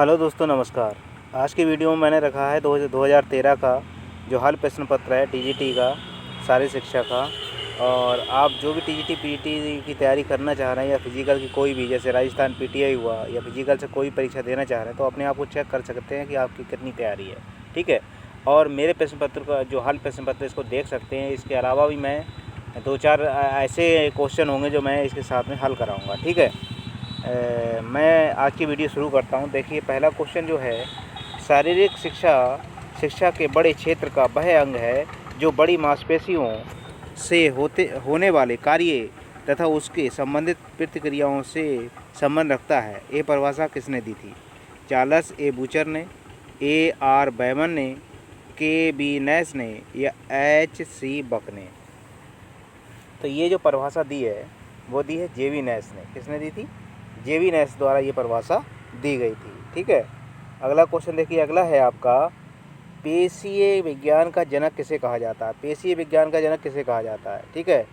Hello दोस्तों, नमस्कार। आज की वीडियो में मैंने रखा है 2013 का जो हल प्रश्न पत्र है टीजीटी का, सारी शिक्षा का। और आप जो भी टीजीटी पीटी की तैयारी करना चाह रहे हैं या फिजिकल की कोई भी, जैसे राजस्थान पीटीआई हुआ या फिजिकल से कोई परीक्षा देना चाह रहे हैं, तो अपने आप को चेक कर सकते हैं कि आपकी कितनी तैयारी है। ठीक है। और मेरे प्रश्न पत्र का जो हल प्रश्न पत्र, इसको देख सकते हैं। इसके अलावा भी मैं 2-4 ऐसे क्वेश्चन होंगे जो मैं इसके साथ में हल कराऊँगा। ठीक है। मैं आज की वीडियो शुरू करता हूं। देखिए, पहला क्वेश्चन जो है, शारीरिक शिक्षा के बड़े क्षेत्र का वह अंग है जो बड़ी मांसपेशियों से होने वाले कार्य तथा उसके संबंधित प्रतिक्रियाओं से संबंध रखता है। ये परिभाषा किसने दी थी? चार्ल्स ए बूचर ने, ए आर बैमन ने, के बी नैश ने या एच सी बक ने? तो ये जो परिभाषा दी है वो दी है जेवी नैश ने। किसने दी थी? जेवी नैश द्वारा ये परिभाषा दी गई थी। ठीक है। अगला क्वेश्चन देखिए, अगला है आपका, पेशीय विज्ञान का जनक किसे कहा जाता है? पेशीय विज्ञान का जनक किसे कहा जाता है? ठीक है।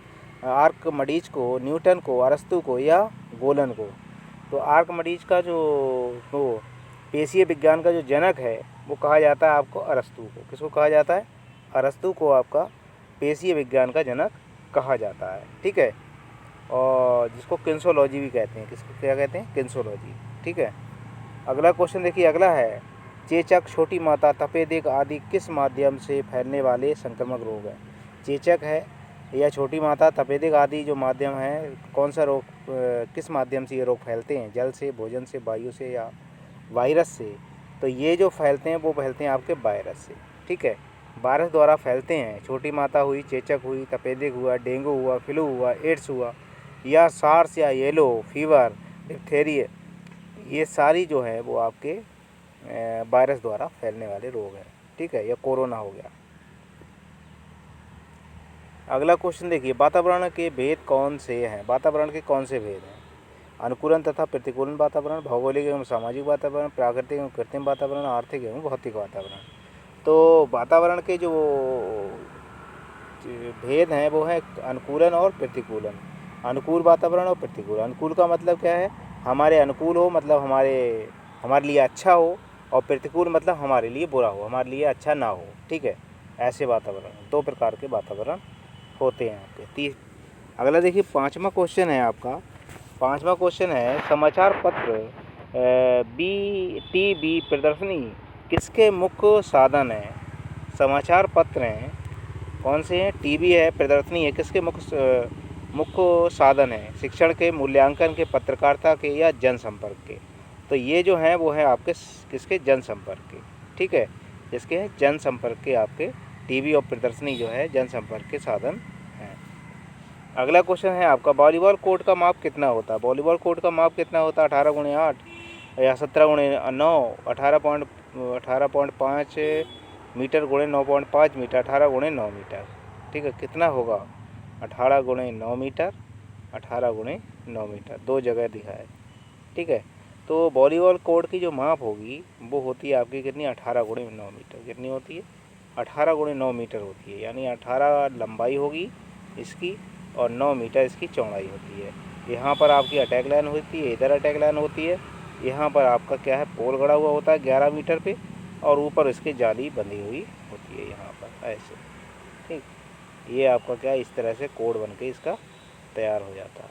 आर्कमिडीज को, न्यूटन को, अरस्तू को या गोलन को? तो आर्कमिडीज का जो वो पेशीय विज्ञान का जो जनक है वो कहा जाता है आपको अरस्तू को। किसको कहा जाता है? अरस्तू को आपका पेशीय विज्ञान का जनक कहा जाता है। ठीक है। और जिसको किन्सोलॉजी भी कहते हैं। किसको क्या कहते हैं? किन्सोलॉजी। ठीक है। अगला क्वेश्चन देखिए, अगला है, चेचक, छोटी माता, तपेदिक आदि किस माध्यम से फैलने वाले संक्रामक रोग हैं? चेचक है या छोटी माता, तपेदिक आदि जो माध्यम है, कौन सा रोग, किस माध्यम से ये रोग फैलते हैं? जल से, भोजन से, वायु से या वायरस से? तो ये जो फैलते हैं वो फैलते हैं आपके वायरस से। ठीक है। वायरस द्वारा फैलते हैं। छोटी माता हुई, चेचक हुई, तपेदिक हुआ, डेंगू हुआ, फ्लू हुआ, एड्स हुआ या सार्स या येलो फीवर, डिप्थेरिया, ये सारी जो है वो आपके वायरस द्वारा फैलने वाले रोग हैं। ठीक है। या कोरोना हो गया। अगला क्वेश्चन देखिए, वातावरण के भेद कौन से हैं? वातावरण के कौन से भेद हैं? अनुकूलन तथा प्रतिकूलन वातावरण, भौगोलिक एवं सामाजिक वातावरण, प्राकृतिक एवं कृत्रिम वातावरण, आर्थिक एवं भौतिक वातावरण। तो वातावरण के जो भेद हैं वो है अनुकूलन और प्रतिकूलन। अनुकूल वातावरण और प्रतिकूल। अनुकूल का मतलब क्या है? हमारे अनुकूल हो, मतलब हमारे लिए अच्छा हो, और प्रतिकूल मतलब हमारे लिए बुरा हो, हमारे लिए अच्छा ना हो। ठीक है। ऐसे वातावरण, 2 प्रकार के वातावरण होते हैं आपके। अगला देखिए, 5वां क्वेश्चन है आपका। 5वां क्वेश्चन है, समाचार पत्र टीवी प्रदर्शनी किसके मुख्य साधन है? समाचार पत्र हैं, कौन से हैं? टीवी है, प्रदर्शनी है, किसके मुख्य साधन है? शिक्षण के, मूल्यांकन के, पत्रकारिता के या जनसंपर्क के? तो ये जो हैं वो हैं आपके किसके? जनसंपर्क के। ठीक है। जिसके हैं जनसंपर्क के, आपके टीवी और प्रदर्शनी जो है जनसंपर्क के साधन हैं। अगला क्वेश्चन है आपका, वॉलीबॉल कोर्ट का माप कितना होता है? वॉलीबॉल कोर्ट का माप कितना होता है? 18x8 या 17x9, 18.5 मीटर गुणे 9.5 मीटर, 18x9 मीटर। ठीक है। कितना होगा? 18x9 मीटर, 18x9 मीटर, 2 जगह दिखा है। ठीक है। तो वॉलीबॉल कोर्ट की जो माप होगी वो होती है आपकी कितनी? 18x9 metre. कितनी होती है? 18x9 मीटर होती है। यानी 18 लंबाई होगी इसकी और 9 मीटर इसकी चौड़ाई होती है। यहाँ पर आपकी अटैक लाइन होती है, इधर अटैक लाइन होती है। यहाँ पर आपका क्या है? पोल गड़ा हुआ होता है 11 मीटर पे, और ऊपर इसकी जाली बंधी हुई होती है यहाँ पर ऐसे। ठीक। ये आपका क्या है? इस तरह से कोड बन के इसका तैयार हो जाता है।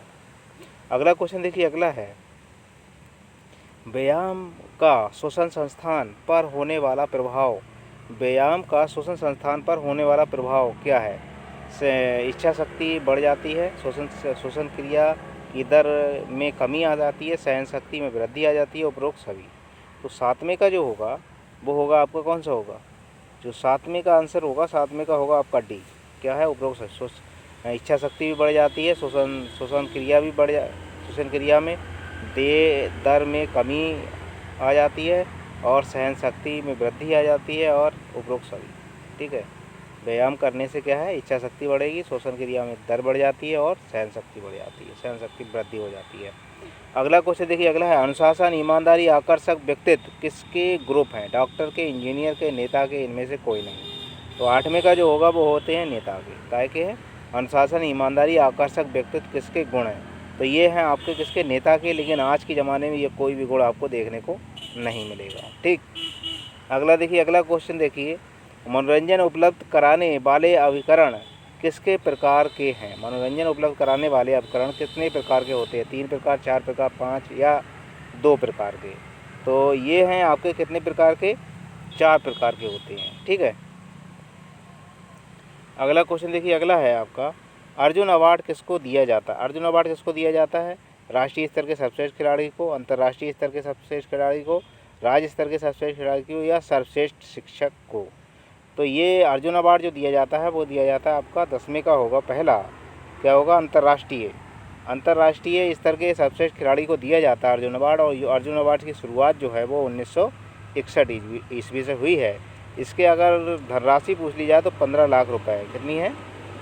अगला क्वेश्चन देखिए, अगला है, व्यायाम का श्वसन संस्थान पर होने वाला प्रभाव। व्यायाम का श्वसन संस्थान पर होने वाला प्रभाव क्या है? इच्छा शक्ति बढ़ जाती है, श्वसन क्रिया की दर में कमी आ जाती है, सहन शक्ति में वृद्धि आ जाती है, उपरोक्त सभी। तो 7वें का जो होगा वो होगा आपका कौन सा होगा? जो 7वें का आंसर होगा, 7वें का होगा आपका डी। क्या है? उपरोक्त इच्छा शक्ति भी बढ़ जाती है, श्वसन क्रिया भी श्वसन क्रिया में दर में कमी आ जाती है, और सहन शक्ति में वृद्धि आ जाती है, और उपरोक्त सभी। ठीक है। व्यायाम करने से क्या है? इच्छा शक्ति बढ़ेगी, श्वसन क्रिया में दर बढ़ जाती है, और सहन शक्ति बढ़ जाती है, सहन शक्ति वृद्धि हो जाती है। अगला क्वेश्चन देखिए, अगला है, अनुशासन, ईमानदारी, आकर्षक व्यक्तित्व किसके ग्रुप हैं? डॉक्टर के, इंजीनियर के, नेता के, इनमें से कोई नहीं। तो 8वें का जो होगा वो होते हैं नेता के। काय के हैं? अनुशासन, ईमानदारी, आकर्षक व्यक्तित्व किसके गुण हैं? तो ये हैं आपके किसके? नेता के। लेकिन आज के ज़माने में ये कोई भी गुण आपको देखने को नहीं मिलेगा। ठीक, अगला देखिए, अगला क्वेश्चन देखिए, मनोरंजन उपलब्ध कराने वाले अभिकरण किसके प्रकार के हैं? मनोरंजन उपलब्ध कराने वाले उपकरण कितने प्रकार के होते हैं? 3 प्रकार, 4 प्रकार, 5 या 2 प्रकार के? तो ये हैं आपके कितने प्रकार के? 4 प्रकार के होते हैं। ठीक है, अगला क्वेश्चन देखिए, अगला है आपका, अर्जुन अवार्ड किसको दिया जाता है? अर्जुन अवार्ड किसको दिया जाता है? राष्ट्रीय स्तर के सर्वश्रेष्ठ खिलाड़ी को, अंतर्राष्ट्रीय स्तर के सर्वश्रेष्ठ खिलाड़ी को, राज्य स्तर के सर्वश्रेष्ठ खिलाड़ी को, या सर्वश्रेष्ठ शिक्षक को? तो ये अर्जुन अवार्ड जो दिया जाता है वो दिया जाता है आपका 10वें का होगा। पहला क्या होगा? अंतर्राष्ट्रीय स्तर के सर्वश्रेष्ठ खिलाड़ी को दिया जाता है अर्जुन अवार्ड। और अर्जुन अवार्ड की शुरुआत जो है वो 1961 ईस्वी से हुई है। इसके अगर धनराशि पूछ ली जाए तो 15 लाख रुपए है। कितनी है?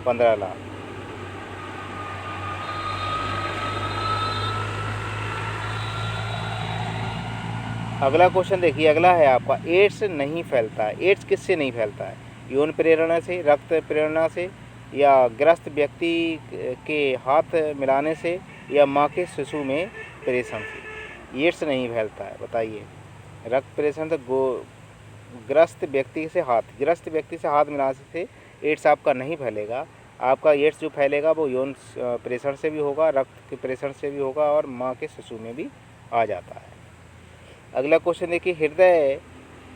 15 लाख। अगला क्वेश्चन देखिए, अगला है आपका, एड्स नहीं फैलता है। एड्स किससे नहीं फैलता है? यौन प्रेरणा से, रक्त प्रेरणा से, या ग्रस्त व्यक्ति के हाथ मिलाने से, या माँ के शिशु में प्रेषण से एड्स नहीं फैलता है? बताइए। रक्त प्रेषण से, ग्रस्त व्यक्ति से हाथ मिलाने से एड्स आपका नहीं फैलेगा। आपका एड्स जो फैलेगा वो यौन प्रेषण से भी होगा, रक्त के प्रेषण से भी होगा, और माँ के शिशु में भी आ जाता है। अगला क्वेश्चन देखिए, हृदय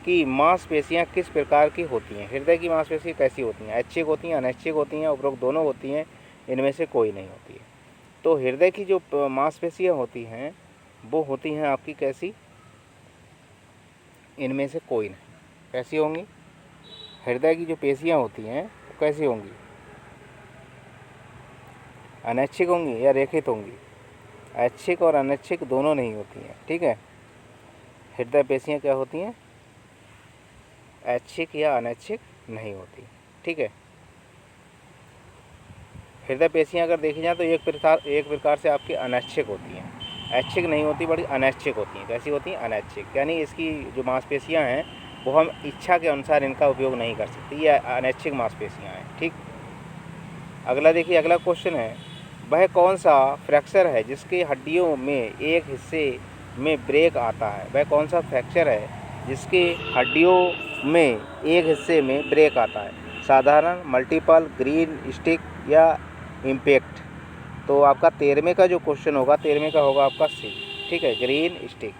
की मांसपेशियां किस प्रकार की होती हैं? हृदय की मांसपेशियां कैसी होती हैं? ऐच्छिक होती हैं, अनैच्छिक होती हैं, उपरोक्त दोनों होती हैं, इनमें से कोई नहीं होती है? तो हृदय की जो मांसपेशियां होती हैं वो होती हैं आपकी कैसी? इनमें से कोई नहीं। कैसी होंगी? हृदय की जो पेशियां होती हैं वो कैसी होंगी? अनैच्छिक होंगी या रेखित होंगी? ऐच्छिक और अनैच्छिक दोनों नहीं होती हैं। ठीक है, हृदय पेशियां क्या होती हैं? ऐच्छिक या अनैच्छिक नहीं होती। ठीक है, हृदय पेशियां अगर देखी जाए तो एक प्रकार से आपकी अनैच्छिक होती हैं। ऐच्छिक नहीं होती, बड़ी अनैच्छिक होती हैं। कैसी होती हैं? अनैच्छिक। यानी इसकी जो मांसपेशियां हैं वो हम इच्छा के अनुसार इनका उपयोग नहीं कर सकते, ये अनैच्छिक मांसपेशियां हैं। ठीक, अगला देखिए, अगला क्वेश्चन है, वह कौन सा फ्रैक्चर है जिसके हड्डियों में एक हिस्से में ब्रेक आता है? वह कौन सा फ्रैक्चर है जिसके हड्डियों में एक हिस्से में ब्रेक आता है? साधारण, मल्टीपल, ग्रीन स्टिक, या इम्पैक्ट? तो आपका 13वें का जो क्वेश्चन होगा, 13वें का होगा आपका सी। ठीक है, ग्रीन स्टिक।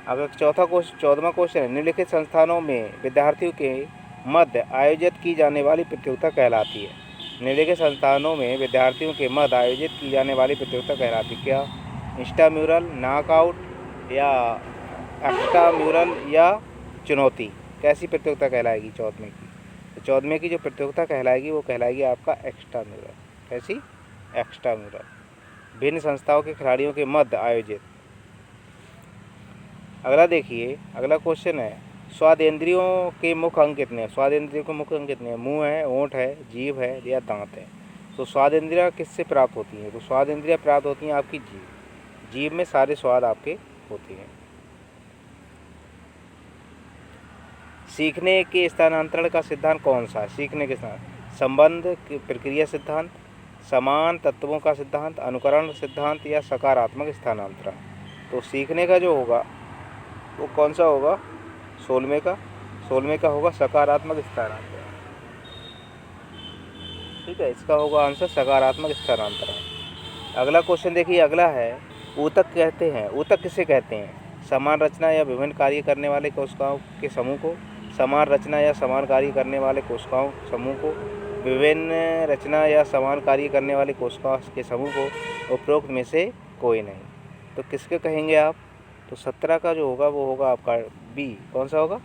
अगर 14वां क्वेश्चन है, निम्नलिखित संस्थानों में विद्यार्थियों के मध्य आयोजित की जाने वाली प्रतियोगिता कहलाती है? निम्नलिखित संस्थानों में विद्यार्थियों के मध्य आयोजित की जाने वाली प्रतियोगिता कहलाती है? क्या? इंस्ट्राम्यूरल, नॉकआउट, या एक्स्ट्राम्यूरल, या चुनौती? कैसी प्रतियोगिता कहलाएगी 14वें की? तो 14वें की जो प्रतियोगिता कहलाएगी वो कहलाएगी आपका एक्स्ट्राम्यूरल। कैसी? एक्स्ट्राम्यूरल। भिन्न संस्थाओं के खिलाड़ियों के मध्य आयोजित। अगला देखिए, अगला क्वेश्चन है, स्वादेंद्रियों के मुख्य अंग कितने हैं? स्वादेंद्रियों के मुख्य अंग कितने हैं? मुंह है, ओंठ है, जीभ है, या दांत है? तो स्वादेंद्रियां किससे प्राप्त होती हैं? तो स्वादेंद्रियां प्राप्त होती हैं आपकी जीभ में सारे स्वाद आपके होते हैं। सीखने के स्थानांतरण का सिद्धांत कौन सा है? सीखने के संबंध प्रक्रिया सिद्धांत, समान तत्वों का सिद्धांत, अनुकरण सिद्धांत, या सकारात्मक स्थानांतरण? तो सीखने का जो होगा वो कौन सा होगा? 16वें का होगा सकारात्मक स्थानांतरण। ठीक है, इसका होगा आंसर सकारात्मक स्थानांतरण। अगला क्वेश्चन देखिए, अगला है, ऊतक कहते हैं, ऊतक किसे कहते हैं? समान रचना या विभिन्न कार्य करने वाले कोशिकाओं के समूह को, समान रचना या समान कार्य करने वाले कोशिकाओं समूह को, विभिन्न रचना या समान कार्य करने वाले कोशिकाओं के समूह को, उपरोक्त में से कोई नहीं? तो किसके कहेंगे आप? तो 17 का जो होगा वो होगा आपका बी। कौन सा होगा?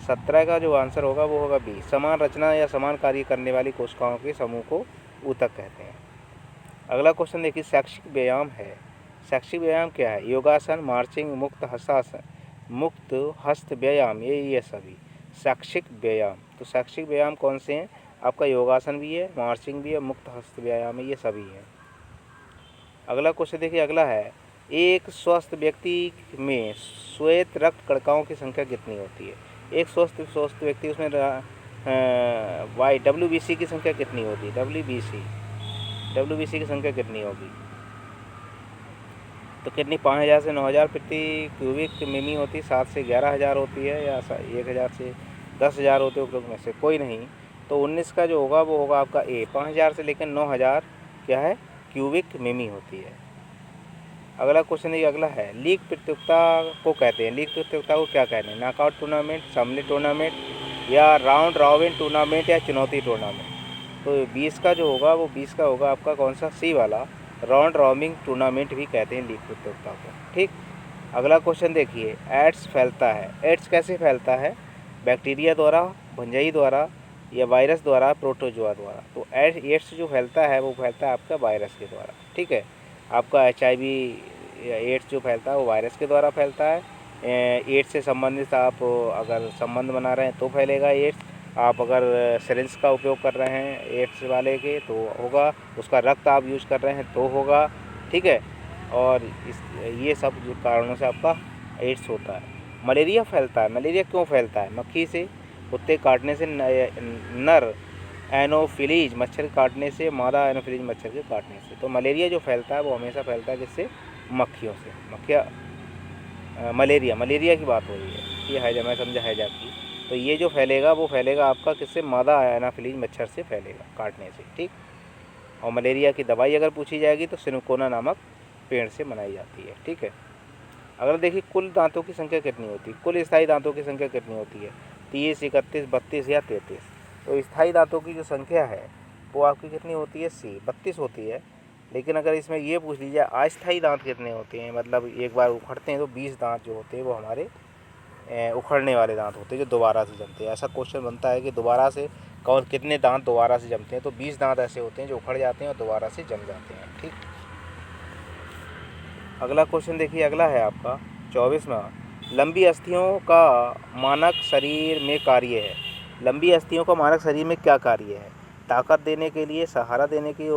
17 का जो आंसर होगा वो होगा बी। समान रचना या समान कार्य करने वाली कोशिकाओं के समूह को ऊतक कहते हैं। अगला क्वेश्चन देखिए, शैक्षिक व्यायाम है। शैक्षिक व्यायाम क्या है? योगासन, मार्चिंग, मुक्त हस्त व्यायाम, ये सभी शैक्षिक व्यायाम। तो शैक्षिक व्यायाम कौन से हैं? आपका योगासन भी है, मार्चिंग भी है, मुक्त हस्त व्यायाम है, ये सभी हैं। अगला क्वेश्चन देखिए, अगला है, एक स्वस्थ व्यक्ति में श्वेत रक्त कणिकाओं की संख्या कितनी होती है? एक स्वस्थ व्यक्ति, उसमें WBC की संख्या कितनी होती है? WBC की संख्या कितनी होगी? तो कितनी 5000 से 9000 प्रति क्यूबिक मिमी होती है, 7 से 11,000 होती है, या 1000 से 10,000 होते हैं उपरोक्त में से कोई नहीं। तो 19 का जो होगा वो होगा आपका ए। 5000 से लेकर 9000 क्या है, क्यूबिक मिमी होती है। अगला क्वेश्चन ये अगला है, लीग प्रतियोगिता को कहते हैं, लीग प्रतियोगिता को क्या कहते हैं? नॉकआउट टूर्नामेंट, सम्मिलित टूर्नामेंट, या राउंड रॉबिन टूर्नामेंट, या चुनौती टूर्नामेंट? तो 20 का जो होगा वो 20 का होगा आपका कौन सा, सी वाला, राउंड रॉबिन टूर्नामेंट भी कहते हैं लीग प्रतियोगिता को। ठीक। अगला क्वेश्चन देखिए, एड्स फैलता है, एड्स कैसे फैलता है? बैक्टीरिया द्वारा, भंजाई द्वारा, या वायरस द्वारा, प्रोटोजोआ द्वारा? तो एड्स जो फैलता है वो फैलता है आपका वायरस के द्वारा। ठीक है, आपका HIV एड्स जो फैलता है वो वायरस के द्वारा फैलता है। एड्स से संबंधित आप अगर संबंध बना रहे हैं तो फैलेगा एड्स। आप अगर सिरिंज का उपयोग कर रहे हैं एड्स वाले के तो होगा, उसका रक्त आप यूज़ कर रहे हैं तो होगा। ठीक है, और ये सब जो कारणों से आपका एड्स होता है। मलेरिया फैलता है, मलेरिया क्यों फैलता है? मक्खी से, कुत्ते काटने से, नर एनोफिलीज मच्छर काटने से, मादा एनोफिलीज मच्छर के काटने से। तो मलेरिया जो फैलता है वो हमेशा फैलता है किससे? मक्खियों से। मलेरिया की बात हो रही है, ये हैजा, मैं समझा हैजा की। तो ये जो फैलेगा वो फैलेगा आपका किससे? मादा एनाफिलीज मच्छर से फैलेगा, काटने से। ठीक। और मलेरिया की दवाई अगर पूछी जाएगी तो सिनुकोना नामक पेड़ से बनाई जाती है। ठीक है। अगर देखिए कुल दांतों की संख्या कितनी होती है, कुल स्थायी दांतों की संख्या कितनी होती है? 30, 31, 32 या 33? तो स्थायी दांतों की जो संख्या है वो आपकी कितनी होती है? सी, 32 होती है। लेकिन अगर इसमें ये पूछ लीजिए अस्थायी दांत कितने होते हैं, मतलब एक बार उखड़ते हैं तो 20 दांत जो होते हैं वो हमारे उखड़ने वाले दांत होते हैं जो दोबारा से जमते हैं। ऐसा क्वेश्चन बनता है कि दोबारा से कौन, कितने दांत दोबारा से जमते हैं? तो 20 दांत ऐसे होते हैं जो उखड़ जाते हैं और दोबारा से जम जाते हैं। ठीक। अगला क्वेश्चन देखिए, अगला है आपका 24वां, लंबी अस्थियों का मानक शरीर में कार्य है। लंबी अस्थियों का मानक शरीर में क्या कार्य है? ताकत देने के लिए, सहारा देने के,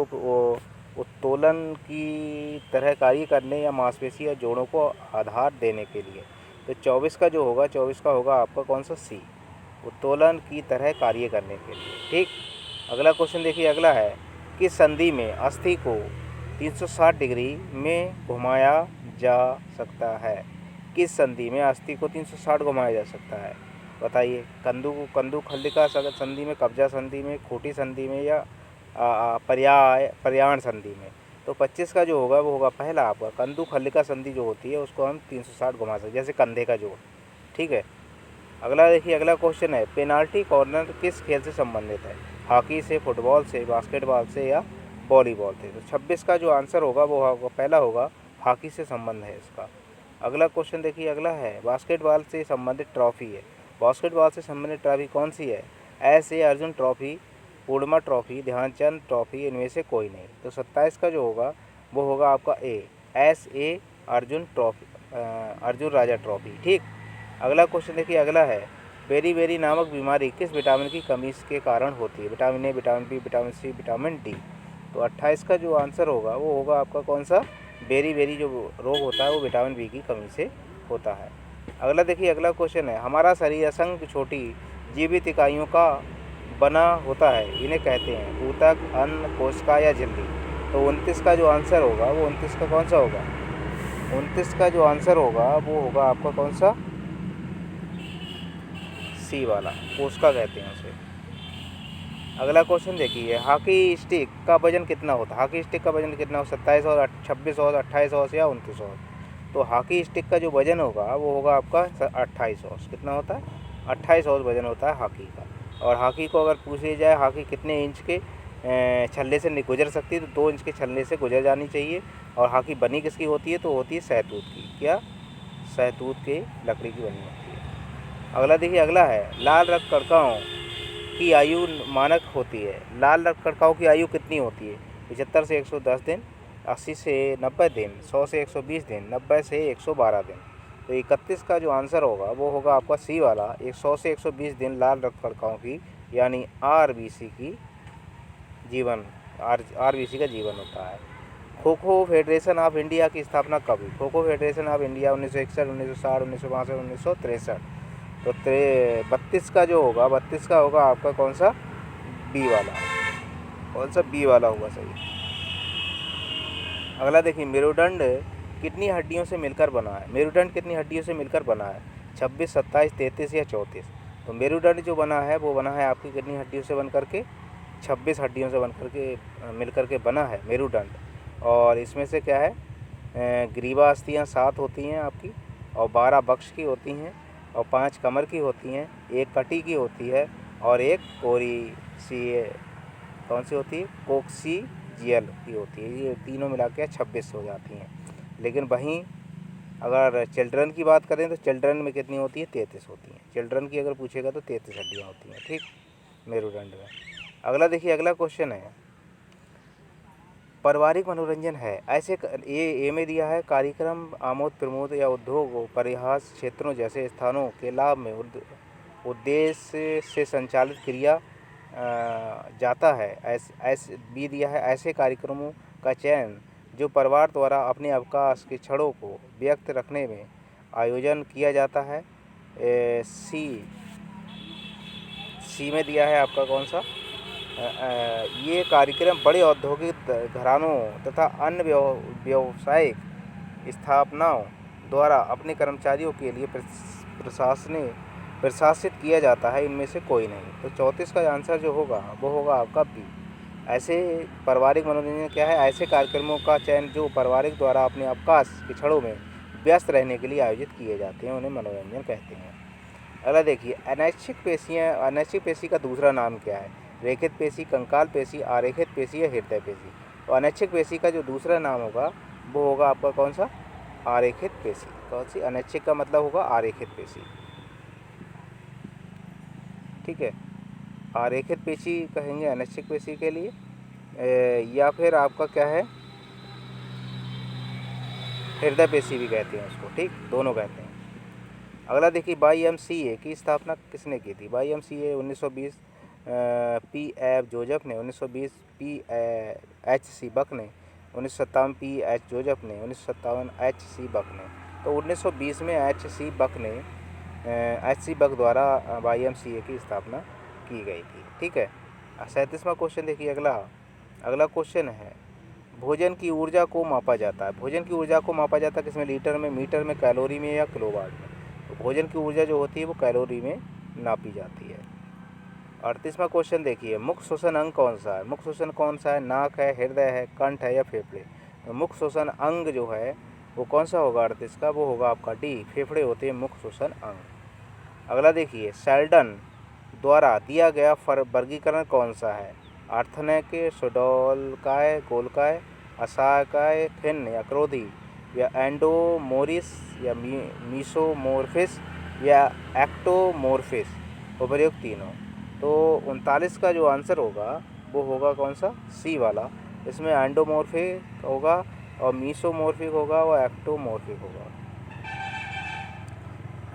उत्तोलन की तरह कार्य करने, या मांसपेशी या जोड़ों को आधार देने के लिए? तो 24 का जो होगा, 24 का होगा आपका कौन सा? सी, उत्तोलन की तरह कार्य करने के लिए। ठीक। अगला क्वेश्चन देखिए, अगला है, किस संधि में अस्थि को 360 डिग्री में घुमाया जा सकता है? किस संधि में अस्थि को 360 घुमाया जा सकता है? बताइए। कंदु खल्लिका संधि में, कब्जा संधि में, खोटी संधि में, या पर्यायण संधि में? तो 25 का जो होगा वो होगा पहला आपका, कंदु खल्लिका संधि जो होती है उसको हम 360 घुमा सकते हैं, जैसे कंधे का जोड़। ठीक है। अगला देखिए, अगला क्वेश्चन है, पेनाल्टी कॉर्नर किस खेल से संबंधित है? हॉकी से, फुटबॉल से, बास्केटबॉल से, या वॉलीबॉल से? तो 26 का जो आंसर होगा वो होगा पहला होगा, हॉकी से संबंध है इसका। अगला क्वेश्चन देखिए, अगला है, बास्केटबॉल से संबंधित ट्रॉफी है। बास्केटबॉल से संबंधित ट्रॉफी कौन सी है? ऐसे अर्जुन ट्रॉफी, पूर्णिमा ट्रॉफी, ध्यानचंद ट्रॉफी, इनमें से कोई नहीं। तो 27 का जो होगा वो होगा आपका ए, SA अर्जुन ट्रॉफी, अर्जुन राजा ट्रॉफी। ठीक। अगला क्वेश्चन देखिए, अगला है, बेरी नामक बीमारी किस विटामिन की कमी के कारण होती है? Vitamin A, vitamin B, vitamin C, vitamin D? तो 28 का जो आंसर होगा वो होगा आपका कौन सा? बेरी जो रोग होता है वो विटामिन बी की कमी से होता है। अगला देखिए, अगला क्वेश्चन है, हमारा शरीर असंख्य छोटी जीवित इकाइयों का बना होता है, इन्हें कहते हैं ऊतक, अन्न, कोशिका, या झिल्ली? तो 29 का जो आंसर होगा वो 29 का कौन सा होगा? 29 का जो आंसर होगा वो होगा आपका कौन सा? सी वाला, कोशिका कहते हैं उसे। अगला क्वेश्चन देखिए, हॉकी स्टिक का वजन कितना होता है? हॉकी स्टिक का वजन कितना हो? 27 और 26 और 28 और या 29 और? तो हॉकी स्टिक का जो वजन होगा वो होगा आपका 28 और। कितना होता है? 28 और वजन होता है हॉकी का। और हॉकी को अगर पूछी जाए हॉकी कितने इंच के छल्ले से गुजर सकती है, तो 2 इंच के छल्ले से गुजर जानी चाहिए। और हॉकी बनी किसकी होती है? तो होती है सहतूत की। क्या? सहतूत के लकड़ी की बनी होती है। अगला देखिए, अगला है, लाल रक्तकणिकाओं की आयु मानक होती है। लाल रक्तकणिकाओं की आयु कितनी होती है? 75 से 110 दिन, 80 से 90 दिन, 100 से 120 दिन, 90 से 112 दिन। तो 31 का जो आंसर होगा वो होगा आपका सी वाला, 100 से 120 दिन लाल रक्तकणिकाओं की, यानी RBC की जीवन, RBC का जीवन होता है। Kho kho federation of India की स्थापना कब हुई? Kho kho federation of India 1961, 1960, 1962, 1963। तो 32 का जो होगा, 32 का होगा आपका कौन सा? बी वाला। कौन सा? बी वाला होगा सही। अगला देखिए, मेरुदंड कितनी हड्डियों से मिलकर बना है? मेरुदंड कितनी हड्डियों से मिलकर बना है? 26, 27, 33 या 34? तो मेरुदंड जो बना है वो बना है आपकी कितनी हड्डियों से बन करके? 26 हड्डियों से बन करके मिल करके बना है मेरुदंड। और इसमें से क्या है, ग्रीवा अस्थियाँ 7 होती हैं आपकी, और 12 वक्ष की होती हैं, और 5 कमर की होती हैं, 1 कटी की होती है, और 1 कोरी सी कौन सी होती है, कोक्सीजियल की होती है। ये तीनों मिला के 26 हो जाती हैं। लेकिन वहीं अगर चिल्ड्रन की बात करें तो चिल्ड्रन में कितनी होती है? 33 होती हैं। चिल्ड्रन की अगर पूछेगा तो 33 हड्डियाँ होती हैं, ठीक, मेरुदंड में। अगला देखिए, अगला क्वेश्चन है, पारिवारिक मनोरंजन है ऐसे ये में दिया है, कार्यक्रम आमोद प्रमोद या उद्योग परिहास क्षेत्रों जैसे स्थानों के लाभ में उद्देश्य से संचालित क्रिया जाता है। ऐसे भी दिया है, ऐसे कार्यक्रमों का चयन जो परिवार द्वारा अपने अवकाश के क्षणों को व्यक्त रखने में आयोजन किया जाता है। सी में दिया है आपका कौन सा, ये कार्यक्रम बड़े औद्योगिक घरानों तथा अन्य व्यावसायिक स्थापनाओं द्वारा अपने कर्मचारियों के लिए प्रशासित किया जाता है। इनमें से कोई नहीं। तो 34 का आंसर जो होगा वो होगा आपका बी। ऐसे पारिवारिक मनोरंजन क्या है? ऐसे कार्यक्रमों का चयन जो पारिवारिक द्वारा अपने अवकाश के क्षणों में व्यस्त रहने के लिए आयोजित किए जाते हैं, उन्हें मनोरंजन कहते हैं। अगला देखिए, अनैच्छिक पेशियाँ। अनैच्छिक पेशी का दूसरा नाम क्या है? रेखित पेशी, कंकाल पेशी, आरेखित पेशी या हृदय पेशी? तो अनैच्छिक पेशी का जो दूसरा नाम होगा वो होगा आपका कौन सा? आरेखित पेशी। कौन सी? अनैच्छिक का मतलब होगा आरेखित पेशी, ठीक है। आरेखित पेशी कहेंगे अनैच्छिक पेशी के लिए, या फिर आपका क्या है, हृदय पेशी भी कहते हैं उसको, ठीक, दोनों कहते हैं। अगला देखिए, YMCA की स्थापना किसने की थी? YMCA 1920 P.F. जोसेफ ने, 1920 P.H.C. बक ने, 1957 P.H. जोसेफ ने, 1957 H.C. बक ने। तो 1920 में H.C. बक ने H.C. बक द्वारा YMCA की स्थापना की गई थी, ठीक है। 37वां क्वेश्चन देखिए। अगला क्वेश्चन है, भोजन की ऊर्जा को मापा जाता है। भोजन की ऊर्जा को मापा जाता है किसमें? लीटर में, मीटर में, कैलोरी में या किलोवाट में? तो भोजन की ऊर्जा जो होती है वो कैलोरी में नापी जाती है। 38वां क्वेश्चन देखिए, मुख्य श्वसन अंग कौन सा है? मुख्य श्वसन कौन सा है? नाक है, हृदय है, कंठ है या फेफड़े? तो मुख्य श्वसन अंग जो है वो कौन सा होगा? 38 का वो होगा आपका डी, फेफड़े होते हैं मुख्य श्वसन अंग। अगला देखिए, शेल्डन द्वारा दिया गया वर्गीकरण कौन सा है? आर्थनेके, सुडोलकाय, गोलकाय, असाकाय, फिन या क्रोधी, या एंडोमोरिस या मीसोमोर्फिस या एक्टोमोर्फिस? उपर्युक्त तीनों। तो 39 का जो आंसर होगा वो होगा कौन सा? सी वाला। इसमें एंडोमोर्फिक होगा और मीसोमोर्फिक होगा और एक्टोमोर्फिक होगा।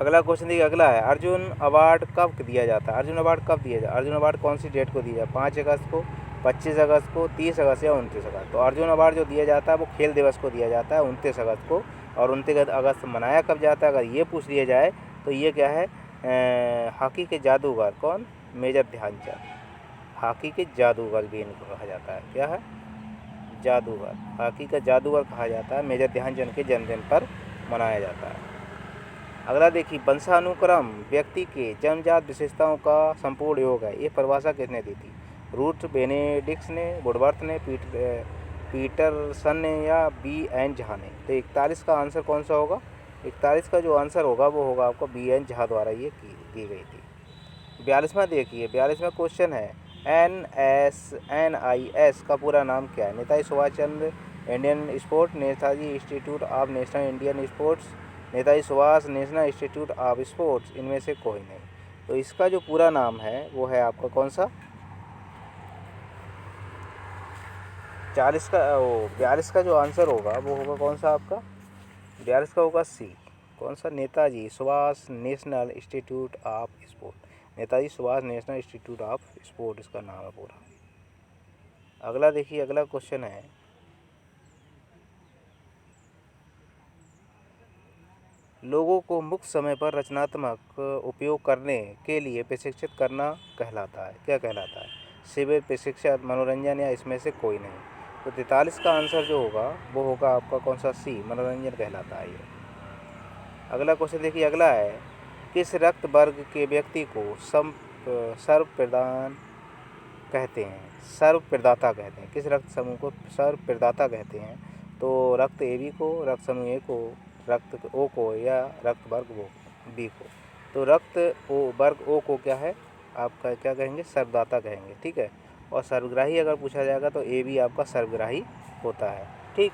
अगला क्वेश्चन देखिए, अगला है, अर्जुन अवार्ड कब दिया जाता है? अर्जुन अवार्ड कब दिया जाता है? अर्जुन अवार्ड कौन सी डेट को दिया जाता है? 5 अगस्त को, 25 अगस्त को, 30 अगस्त या 29 अगस्त? तो अर्जुन अवार्ड जो दिया जाता है वो खेल दिवस को दिया जाता है 29 अगस्त को। और 29 अगस्त मनाया कब जाता है? अगर ये पूछ लिया जाए तो ये क्या है, हॉकी के जादूगर कौन? मेजर ध्यानचंद। हॉकी के जादूगर भी इनको कहा जाता है। क्या है? जादूगर। हॉकी का जादूगर कहा जाता है, मेजर ध्यानचंद के जन्मदिन पर मनाया जाता है। अगला देखिए, वंशानुक्रम व्यक्ति के जन्मजात विशेषताओं का संपूर्ण योग है। ये परिभाषा किसने दी थी? रूथ बेनेडिक्ट ने, वुडवर्थ ने, पीटरसन ने या B.N. झा ने? तो 41 का आंसर कौन सा होगा? 41 का जो आंसर होगा वो होगा आपका B.N. झा द्वारा ये की गई थी। 42वां देखिए, 42वां क्वेश्चन है, NSNIS का पूरा नाम क्या है? Netaji Subhash Chandra Indian sport, Netaji institute of national Indian sports, Netaji Subhash national institute of sports? इनमें से कोई नहीं। तो इसका जो पूरा नाम है वो है आपका कौन सा? 42 का जो आंसर होगा वो होगा कौन सा आपका? 42 का होगा सी। कौन सा? Netaji Subhash national institute of sport. Netaji Subhash national institute of sport इसका नाम है पूरा। अगला देखिए, अगला क्वेश्चन है, लोगों को मुक्त समय पर रचनात्मक उपयोग करने के लिए प्रशिक्षित करना कहलाता है। क्या कहलाता है? शिविर, प्रशिक्षण, मनोरंजन या इसमें से कोई नहीं? तो 43 का आंसर जो होगा वो होगा आपका कौन सा, सी, मनोरंजन कहलाता है ये। अगला क्वेश्चन देखिए, अगला है किस रक्त वर्ग के व्यक्ति को सर्व प्रदान कहते हैं, सर्व प्रदाता कहते हैं, किस रक्त समूह को सर्व प्रदाता कहते हैं? तो रक्त AB को, रक्त समूह A को, रक्त O को, या रक्त वर्ग B को? तो रक्त वर्ग O को क्या है आपका, क्या कहेंगे, सर्वदाता कहेंगे, ठीक है। और सर्वग्राही अगर पूछा जाएगा तो AB आपका सर्वग्राही होता है, ठीक।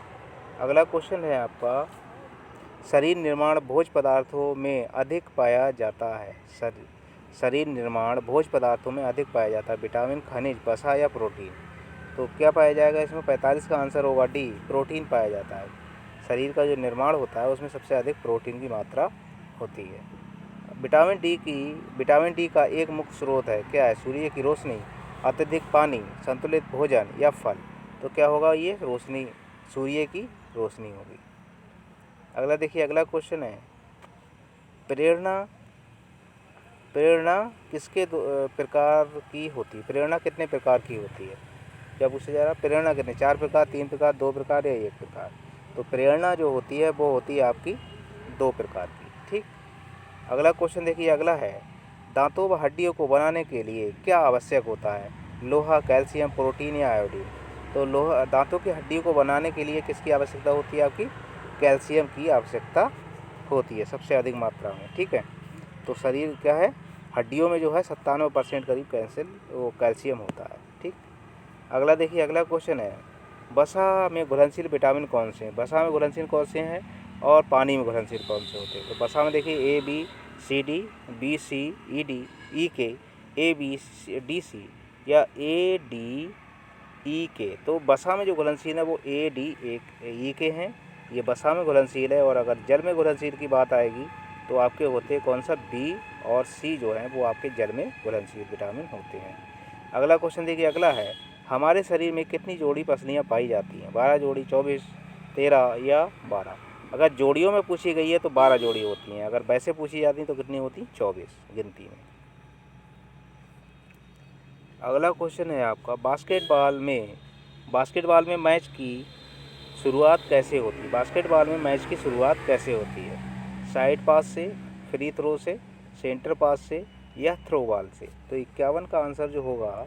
अगला क्वेश्चन है आपका, शरीर निर्माण भोज्य पदार्थों में अधिक पाया जाता है, शरीर निर्माण भोज्य पदार्थों में अधिक पाया जाता है, विटामिन, खनिज, वसा या प्रोटीन? तो क्या पाया जाएगा इसमें? 45 का आंसर होगा डी, प्रोटीन पाया जाता है। शरीर का जो निर्माण होता है उसमें सबसे अधिक प्रोटीन की मात्रा होती है। विटामिन डी का एक मुख्य स्रोत है, क्या है? सूर्य की रोशनी, अत्यधिक पानी, संतुलित भोजन या फल? तो क्या होगा ये? रोशनी, सूर्य की रोशनी होगी। अगला देखिए, अगला क्वेश्चन है, प्रेरणा किसके प्रकार की होती है? प्रेरणा कितने प्रकार की होती है? क्या पूछा जा रहा है? प्रेरणा कितने, 4 प्रकार, 3 प्रकार, 2 प्रकार या 1 प्रकार? तो प्रेरणा जो होती है वो होती है आपकी 2 प्रकार की, ठीक। अगला क्वेश्चन देखिए, अगला है, दांतों व हड्डियों को बनाने के लिए क्या आवश्यक होता है? लोहा, कैल्शियम, प्रोटीन या आयोडीन? तो लोहा, दांतों की हड्डियों को बनाने के लिए किसकी आवश्यकता होती है आपकी? कैल्शियम की आवश्यकता होती है सबसे अधिक मात्रा में, ठीक है। तो शरीर क्या है, हड्डियों में जो है 97% करीब कैल्शियम होता है, ठीक। अगला देखिए, अगला क्वेश्चन है, वसा में घुलनशील विटामिन कौन से हैं? वसा में घुलनशील कौन से हैं और पानी में घुलनशील कौन से होते हैं? तो वसा में देखिए ABCD, BC, ED, EK, ABDC या ADEK? तो वसा में जो घुलनशील है वो ADEK हैं, ये वसा में घुलनशील है। और अगर जल में घुलनशील की बात आएगी तो आपके होते हैं कौन सा, B और C जो हैं वो आपके जल में घुलनशील विटामिन होते हैं। अगला क्वेश्चन देखिए, अगला है, हमारे शरीर में कितनी जोड़ी पसलियाँ पाई जाती हैं? 12 जोड़ी, 24, 13 या 12? अगर जोड़ियों में पूछी गई है तो 12 जोड़ी होती हैं, अगर वैसे पूछी जाती हैं तो कितनी होती हैं? 24 गिनती में। अगला क्वेश्चन है आपका, बास्केटबॉल में मैच की शुरुआत कैसे होती है? बास्केटबॉल में मैच की शुरुआत कैसे होती है? साइड पास से, फ्री थ्रो से, सेंटर पास से या थ्रो बॉल से? तो 51 का आंसर जो होगा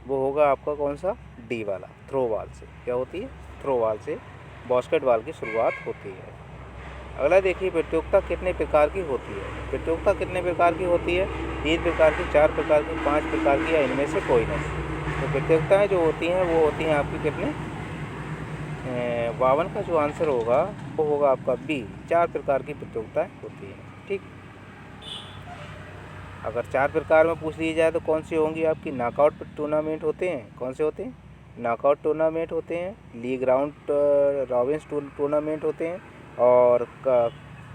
वो होगा आपका कौन सा, डी वाला, थ्रो बॉल से। क्या होती है? थ्रो बॉल से बास्केटबॉल की शुरुआत होती है। अगला देखिए, प्रतियोगिता कितने प्रकार की होती है? प्रतियोगिता कितने प्रकार की होती है? 3 प्रकार की, 4 प्रकार की, 5 प्रकार की या इनमें से कोई नहीं? तो प्रतियोगिताएँ जो होती हैं वो होती हैं आपकी कितने, 52 का जो आंसर होगा वो होगा आपका बी, 4 प्रकार की प्रतियोगिताएँ होती हैं, ठीक। अगर 4 प्रकार में पूछ ली जाए तो कौन सी होंगी आपकी? नॉकआउट टूर्नामेंट होते हैं, कौन से होते हैं? नॉकआउट टूर्नामेंट होते हैं, लीग राउंड रॉबिन टूर्नामेंट होते हैं, और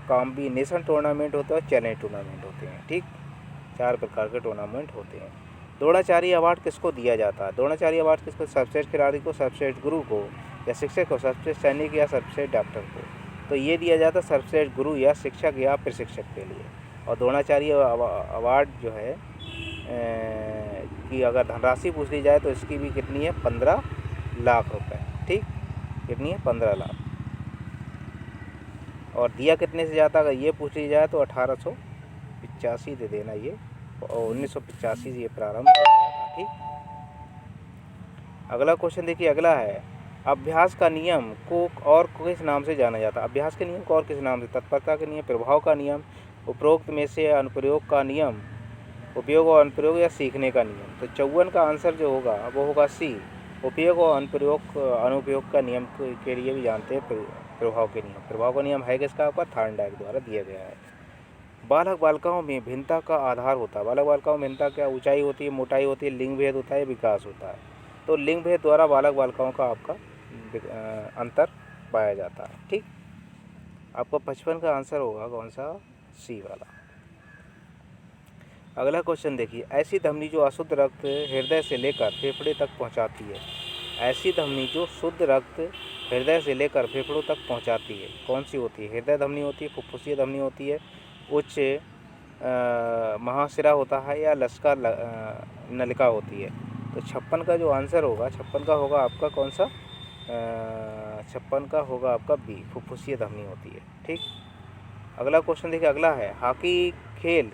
कॉम्बिनेशन टूर्नामेंट होता है, और चैलेंज टूर्नामेंट होते हैं, ठीक। 4 प्रकार के टूर्नामेंट होते हैं। द्रोणाचार्य अवार्ड किसको दिया जाता है? द्रोणाचार्य अवार्ड किसको? सर्वश्रेष्ठ खिलाड़ी को, सर्वश्रेष्ठ गुरु को, या शिक्षक को, सर्वश्रेष्ठ सैनिक या सर्वश्रेष्ठ डॉक्टर को? तो ये दिया जाता है सर्वश्रेष्ठ गुरु या शिक्षक या प्रशिक्षक के लिए। और द्रोणाचार्य अवार्ड जो है कि अगर धनराशि पूछ ली जाए तो इसकी भी कितनी है, 15 लाख रुपए, ठीक। कितनी है? 15 लाख। और दिया कितने से जाता, अगर ये पूछ ली जाए तो 1885 दे देना ये, और 1985 से ये प्रारंभ हो गया था, ठीक। अगला क्वेश्चन देखिए, अगला है, अभ्यास का नियम को और किस नाम से जाना जाता है? अभ्यास के नियम को और किस नाम से? तत्परता के नियम, प्रभाव का नियम, उपरोक्त में से अनुप्रयोग का नियम, उपयोग और अनुप्रयोग या सीखने का नियम? तो 54 का आंसर जो होगा वो होगा सी, उपयोग और अनुप्रयोग का नियम के लिए भी जानते हैं प्रभाव के नियम। प्रभाव का नियम है किसका? आपका थॉर्नडाइक द्वारा दिया गया है। बालक बालिकाओं में भिन्नता का आधार होता है, बालक बालिकाओं में भिन्नता क्या? ऊंचाई होती है, मोटाई होती है, लिंग भेद होता है, विकास होता है? तो लिंग भेद द्वारा बालक बालिकाओं का आपका अंतर पाया जाता है, ठीक। आपका 55 का आंसर होगा कौन सा? सी वाला। अगला क्वेश्चन देखिए, ऐसी धमनी जो अशुद्ध रक्त हृदय से लेकर फेफड़े तक पहुंचाती है, ऐसी धमनी जो शुद्ध रक्त हृदय से लेकर फेफड़ों तक पहुंचाती है, कौन सी होती है? हृदय धमनी होती है, फुफ्फुसीय धमनी होती है, उच्च महाशिरा होता है, या लसका नलिका होती है? तो 56 का जो आंसर होगा, 56 का होगा आपका कौन सा? 56 का होगा आपका बी, फुफ्फुसीय धमनी होती है। ठीक। अगला क्वेश्चन देखिए, अगला है हॉकी खेल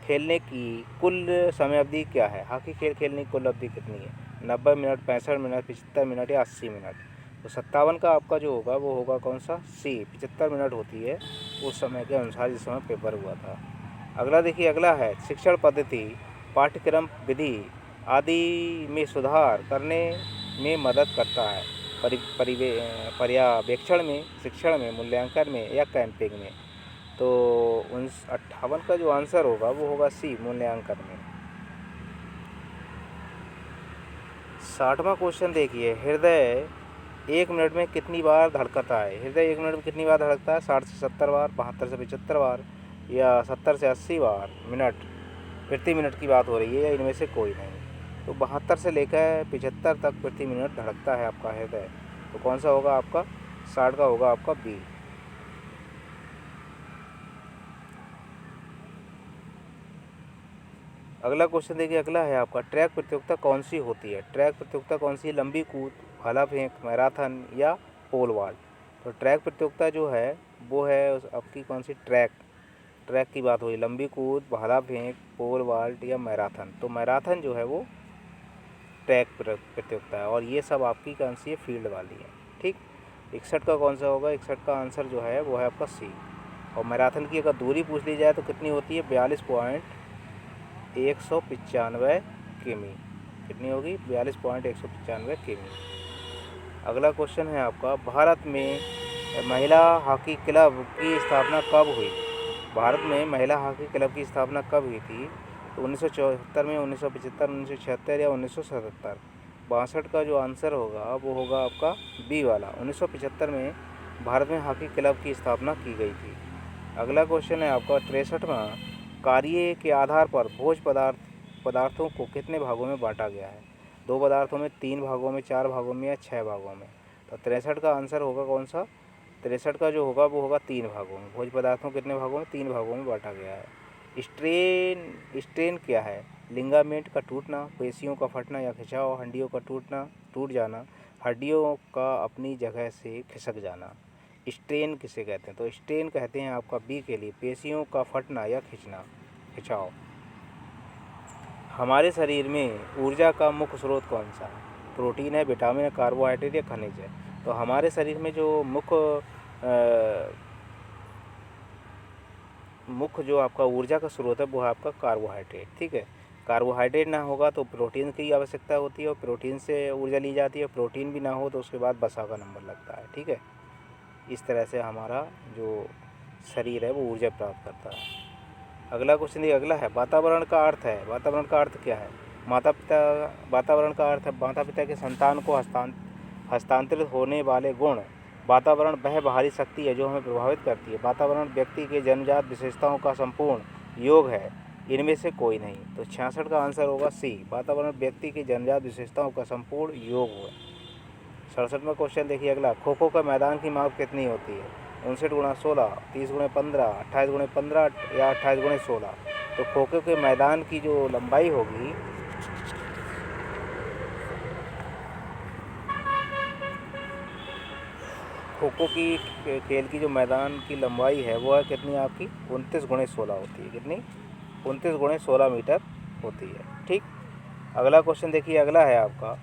खेलने की कुल समय अवधि क्या है? हॉकी खेल खेलने की कुल अवधि कितनी है? 90 मिनट, 65 मिनट, 75 मिनट या 80 मिनट? तो 57 का आपका जो होगा वो होगा कौन सा? सी, 75 मिनट होती है उस समय के अनुसार जिस समय पेपर हुआ था। अगला देखिए, अगला है शिक्षण पद्धति, पाठ्यक्रम, विधि आदि में सुधार करने में मदद करता है। पर्यवेक्षण में, शिक्षण में, मूल्यांकन में या कैंपिंग में? तो 58 का जो आंसर होगा वो होगा सी, मूल्यांकन में। 60वां क्वेश्चन देखिए, हृदय 1 मिनट में कितनी बार धड़कता है? हृदय 1 मिनट में कितनी बार धड़कता है? 60 से 70 बार, 72 से 75 बार या 70 से 80 बार मिनट प्रति मिनट की बात हो रही है, या इनमें से कोई नहीं? तो 72 से लेकर 75 तक प्रति मिनट धड़कता है आपका हृदय। तो कौन सा होगा आपका? 60 का होगा आपका बी। अगला क्वेश्चन देखिए, अगला है आपका ट्रैक प्रतियोगिता कौन सी होती है? ट्रैक प्रतियोगिता कौन सी? लंबी कूद, भाला फेंक, मैराथन या पोल वॉल्ट? तो ट्रैक प्रतियोगिता जो है वो है आपकी कौन सी? ट्रैक की बात हुई। लंबी कूद, भाला फेंक, पोल वॉल्ट या मैराथन? तो मैराथन जो है वो ट्रैक प्रतियोगिता है, और ये सब आपकी कौन सी है? फील्ड वाली है। ठीक। 61 का कौन सा होगा? 61 का आंसर जो है वो है आपका सी। और मैराथन की अगर दूरी पूछ ली जाए तो कितनी होती है? 42.195 किमी। कितनी होगी? 42.195 किमी। अगला क्वेश्चन है आपका, भारत में महिला हॉकी क्लब की स्थापना कब हुई? भारत में महिला हॉकी क्लब की स्थापना कब हुई थी? तो 1974 में, 1975, 1976 या 1977? 62 का जो आंसर होगा वो होगा आपका बी वाला, 1975 में भारत में हॉकी क्लब की स्थापना की गई थी। अगला क्वेश्चन है आपका 63वां, कार्य के आधार पर भोज्य पदार्थों को कितने भागों में बांटा गया है? 2 पदार्थों में, 3 भागों में, 4 भागों में या 6 भागों में? तो 63 का आंसर होगा कौन सा? 63 का जो होगा वो होगा 3 भागों में। भोज्य पदार्थों कितने भागों में? 3 भागों में बांटा गया है। स्ट्रेन क्या है? लिगामेंट का टूटना, पेशियों का फटना या खिंचाव, हड्डियों का टूट जाना, हड्डियों का अपनी जगह से खिसक जाना। स्ट्रेन किसे कहते हैं? तो स्ट्रेन कहते हैं आपका बी के लिए, पेशियों का फटना या खिंचाव। हमारे शरीर में ऊर्जा का मुख्य स्रोत कौन सा है? प्रोटीन है, विटामिन है, कार्बोहाइड्रेट या खनिज है? तो हमारे शरीर में जो मुख्य जो आपका ऊर्जा का स्रोत है वो है आपका कार्बोहाइड्रेट। ठीक है। कार्बोहाइड्रेट ना होगा तो प्रोटीन की आवश्यकता होती है, और प्रोटीन से ऊर्जा ली जाती है। प्रोटीन भी ना हो तो उसके बाद वसा का नंबर लगता है। ठीक है। इस तरह से हमारा जो शरीर है वो ऊर्जा प्राप्त करता है। अगला क्वेश्चन ये अगला है, वातावरण का अर्थ है। वातावरण का अर्थ क्या है? वातावरण का अर्थ है माता पिता के संतान को हस्तांतरित होने वाले गुण। वातावरण वह बाहरी शक्ति है जो हमें प्रभावित करती है। वातावरण व्यक्ति के जन्मजात विशेषताओं का संपूर्ण योग है, इनमें से कोई नहीं। तो 66 का आंसर होगा सी, वातावरण व्यक्ति के जन्मजात विशेषताओं का संपूर्ण योग है। 67वां क्वेश्चन देखिए अगला, खो खो का मैदान की माप कितनी होती है? 59x16, 30x15, 28x15 या 28x16? तो खो खो के मैदान की जो लंबाई होगी खो खो की खेल की जो मैदान की लंबाई है वो है कितनी आपकी? 29x16 होती है। कितनी? 29x16 मीटर होती है। ठीक। अगला क्वेश्चन देखिए अगला है आपका,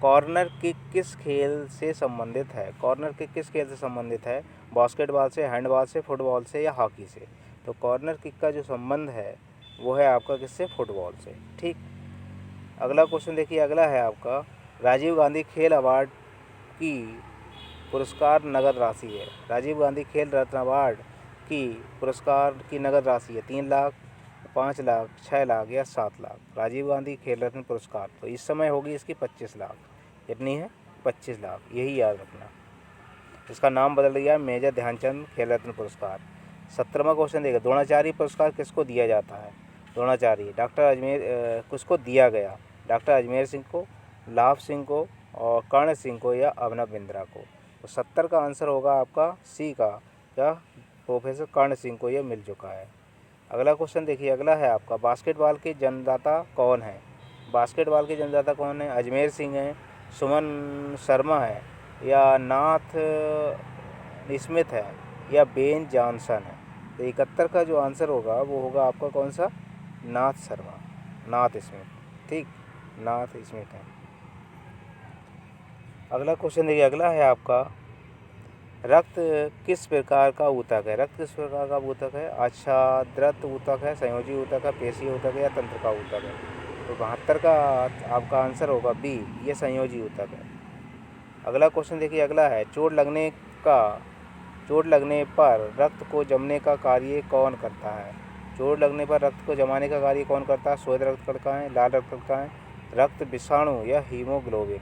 कॉर्नर किक किस खेल से संबंधित है? कॉर्नर किक किस खेल से संबंधित है? बास्केटबॉल से, हैंडबॉल से, फुटबॉल से या हॉकी से? तो कॉर्नर किक का जो संबंध है वो है आपका किससे? फुटबॉल से। ठीक। अगला क्वेश्चन देखिए अगला है आपका, राजीव गांधी खेल अवार्ड की पुरस्कार नगद राशि है। राजीव गांधी खेल रत्न अवार्ड की पुरस्कार की नगद राशि है 3 लाख, 5 लाख, 6 लाख या 7 लाख? राजीव गांधी खेल रत्न पुरस्कार तो इस समय होगी इसकी 25 लाख। कितनी है? 25 लाख। यही याद रखना। इसका नाम बदल गया है मेजर ध्यानचंद खेल रत्न पुरस्कार। 17वां क्वेश्चन देखिए, द्रोणाचार्य पुरस्कार किसको दिया जाता है? द्रोणाचार्य किसको दिया गया? डॉक्टर अजमेर सिंह को, लाभ सिंह को, और कर्ण सिंह को या अभिनव बिंद्रा को? तो 70 का आंसर होगा आपका सी का, क्या? प्रोफेसर कर्ण सिंह को यह मिल चुका है। अगला क्वेश्चन देखिए अगला है आपका, बास्केटबॉल के जन्मदाता कौन है? बास्केटबॉल के जन्मदाता कौन है? अजमेर सिंह हैं, सुमन शर्मा है, या नाथ स्मिथ है या बेन जॉनसन है। तो 71 का जो आंसर होगा वो होगा आपका कौन सा, नाथ शर्मा, नाथ स्मिथ। ठीक, नाथ स्मिथ है। अगला क्वेश्चन देखिए, अगला है आपका, रक्त किस प्रकार का ऊतक है। रक्त किस प्रकार का ऊतक है। आच्छादित ऊतक है, संयोजी ऊतक है, पेशीय ऊतक है या तंत्र का ऊतक है। तो 72 का आपका आंसर होगा बी, ये संयोजी ऊतक है। अगला क्वेश्चन देखिए, अगला है, चोट लगने पर रक्त को जमने का कार्य कौन करता है। चोट लगने पर रक्त को जमाने का कार्य कौन करता है। श्वेत रक्त कणिकाएं, लाल रक्त कणिकाएं, रक्त विषाणु या हीमोग्लोबिन।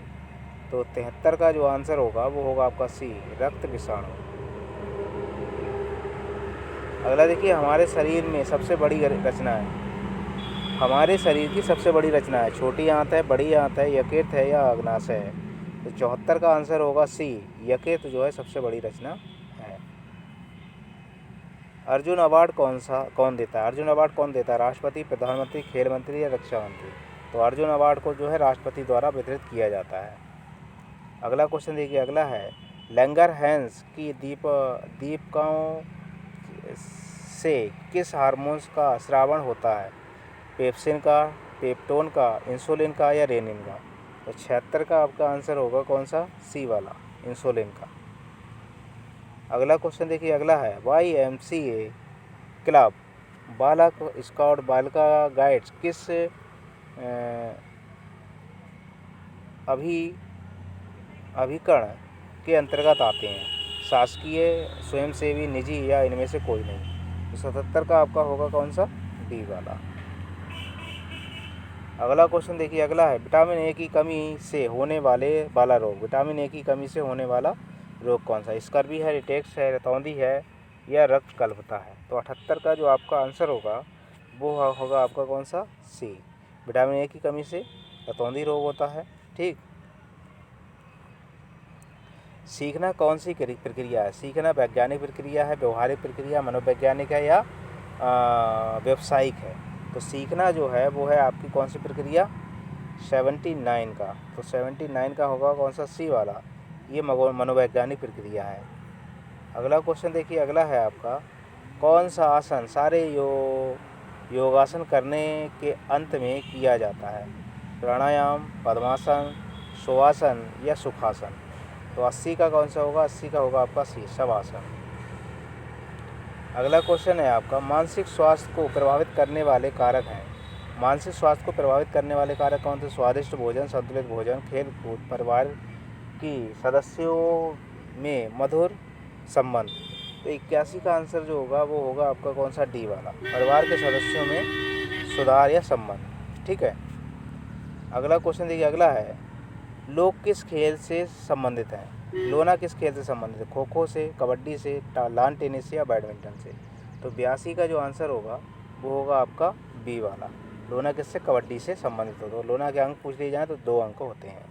तो 73 का जो आंसर होगा वो होगा आपका सी, रक्त विषाणु। अगला देखिए, हमारे शरीर में सबसे बड़ी रचना है। हमारे शरीर की सबसे बड़ी रचना है। छोटी आंत है, बड़ी आंत है, यकृत है या अग्नाशय है। तो 74 का आंसर होगा सी, यकृत जो है सबसे बड़ी रचना है। अर्जुन अवार्ड कौन देता है। अर्जुन अवार्ड कौन देता है। राष्ट्रपति, प्रधानमंत्री, खेल मंत्री या रक्षा मंत्री। तो अर्जुन अवार्ड को जो है राष्ट्रपति द्वारा वितरित किया जाता है। अगला क्वेश्चन देखिए, अगला है, लैंगरहैंस की दीपकों से किस हार्मोन्स का स्रावण होता है। पेप्सिन का, पेप्टोन का, इंसुलिन का या रेनिन का। तो 76 का आपका आंसर होगा कौन सा, सी वाला, इंसुलिन का। अगला क्वेश्चन देखिए, अगला है, YMCA क्लब, बालक स्काउट, बालिका गाइड्स किस अभिकरण के अंतर्गत आते हैं। शासकीय, स्वयंसेवी, निजी या इनमें से कोई नहीं। तो 77 का आपका होगा कौन सा, डी वाला। अगला क्वेश्चन देखिए, अगला है, विटामिन ए की कमी से होने वाला रोग। विटामिन ए की कमी से होने वाला रोग कौन सा। स्कर्वी है, रिटेक्स है, रतौंधी है या रक्तकल्पता है। तो 78 का जो आपका आंसर होगा वो होगा आपका कौन सा, सी, विटामिन ए की कमी से रतौंधी रोग होता है। ठीक, सीखना कौन सी प्रक्रिया है। सीखना वैज्ञानिक प्रक्रिया है, व्यवहारिक प्रक्रिया, मनोवैज्ञानिक है या व्यावसायिक है। तो सीखना जो है वो है आपकी कौन सी प्रक्रिया, 79 का। तो 79 का होगा कौन सा, सी वाला, ये मनोवैज्ञानिक प्रक्रिया है। अगला क्वेश्चन देखिए, अगला है आपका, कौन सा आसन सारे योगासन करने के अंत में किया जाता है। प्राणायाम, पद्मासन, शवासन या सुखासन। तो 80 का कौन सा होगा, 80 का होगा आपका सी, शवासन। अगला क्वेश्चन है आपका, मानसिक स्वास्थ्य को प्रभावित करने वाले कारक हैं। मानसिक स्वास्थ्य को प्रभावित करने वाले कारक कौन थे। स्वादिष्ट भोजन, संतुलित भोजन, खेल कूद, परिवार की सदस्यों में मधुर संबंध। तो 81 का आंसर जो होगा वो होगा आपका कौन सा, डी वाला, परिवार के सदस्यों में सुधार या संबंध। ठीक है। अगला क्वेश्चन देखिए, अगला है, लोग किस खेल से संबंधित हैं। लोना किस खेल से संबंधित है। खो खो से, कबड्डी से, लान टेनिस से या बैडमिंटन से। तो 82 का जो आंसर होगा वो होगा आपका बी वाला, लोना किससे, कबड्डी से संबंधित हो। तो लोना के अंक पूछ लिए जाएँ तो 2 अंक होते हैं।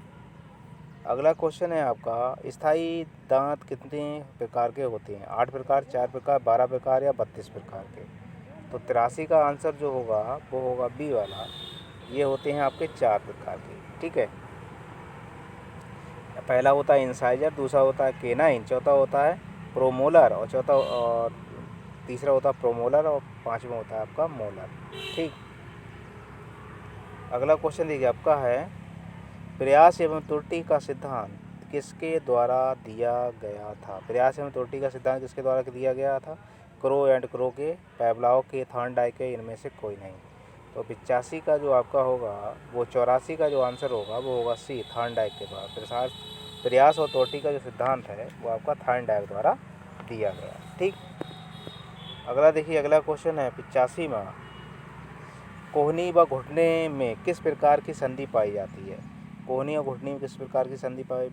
अगला क्वेश्चन है आपका, स्थायी दांत कितने प्रकार के होते हैं। 8 प्रकार, 4 प्रकार, 12 प्रकार या 32 प्रकार के। तो 83 का आंसर जो होगा वो होगा बी वाला, ये होते हैं आपके 4 प्रकार के। ठीक है। पहला होता है इंसाइजर, दूसरा होता है केनाइन, चौथा होता है प्रोमोलर और तीसरा होता है प्रोमोलर और पांचवा होता है आपका मोलर। ठीक। अगला क्वेश्चन देखिए आपका है, प्रयास एवं त्रुटि का सिद्धांत किसके द्वारा दिया गया था। प्रयास एवं त्रुटि का सिद्धांत किसके द्वारा दिया गया था। क्रो एंड क्रो के, पैवलाव के, थॉर्नडाइक के, इनमें से कोई नहीं। तो 85 का जो आपका होगा वो 84 का जो आंसर होगा वो होगा सी, थॉर्नडाइक के द्वारा। प्रयास और त्रुटि का जो सिद्धांत है वो आपका थॉर्नडाइक द्वारा दिया गया। ठीक। अगला देखिए, अगला क्वेश्चन है 85 में, कोहनी व घुटने में किस प्रकार की संधि पाई जाती है। कोहनी और घुटने में किस प्रकार की संधि पाई,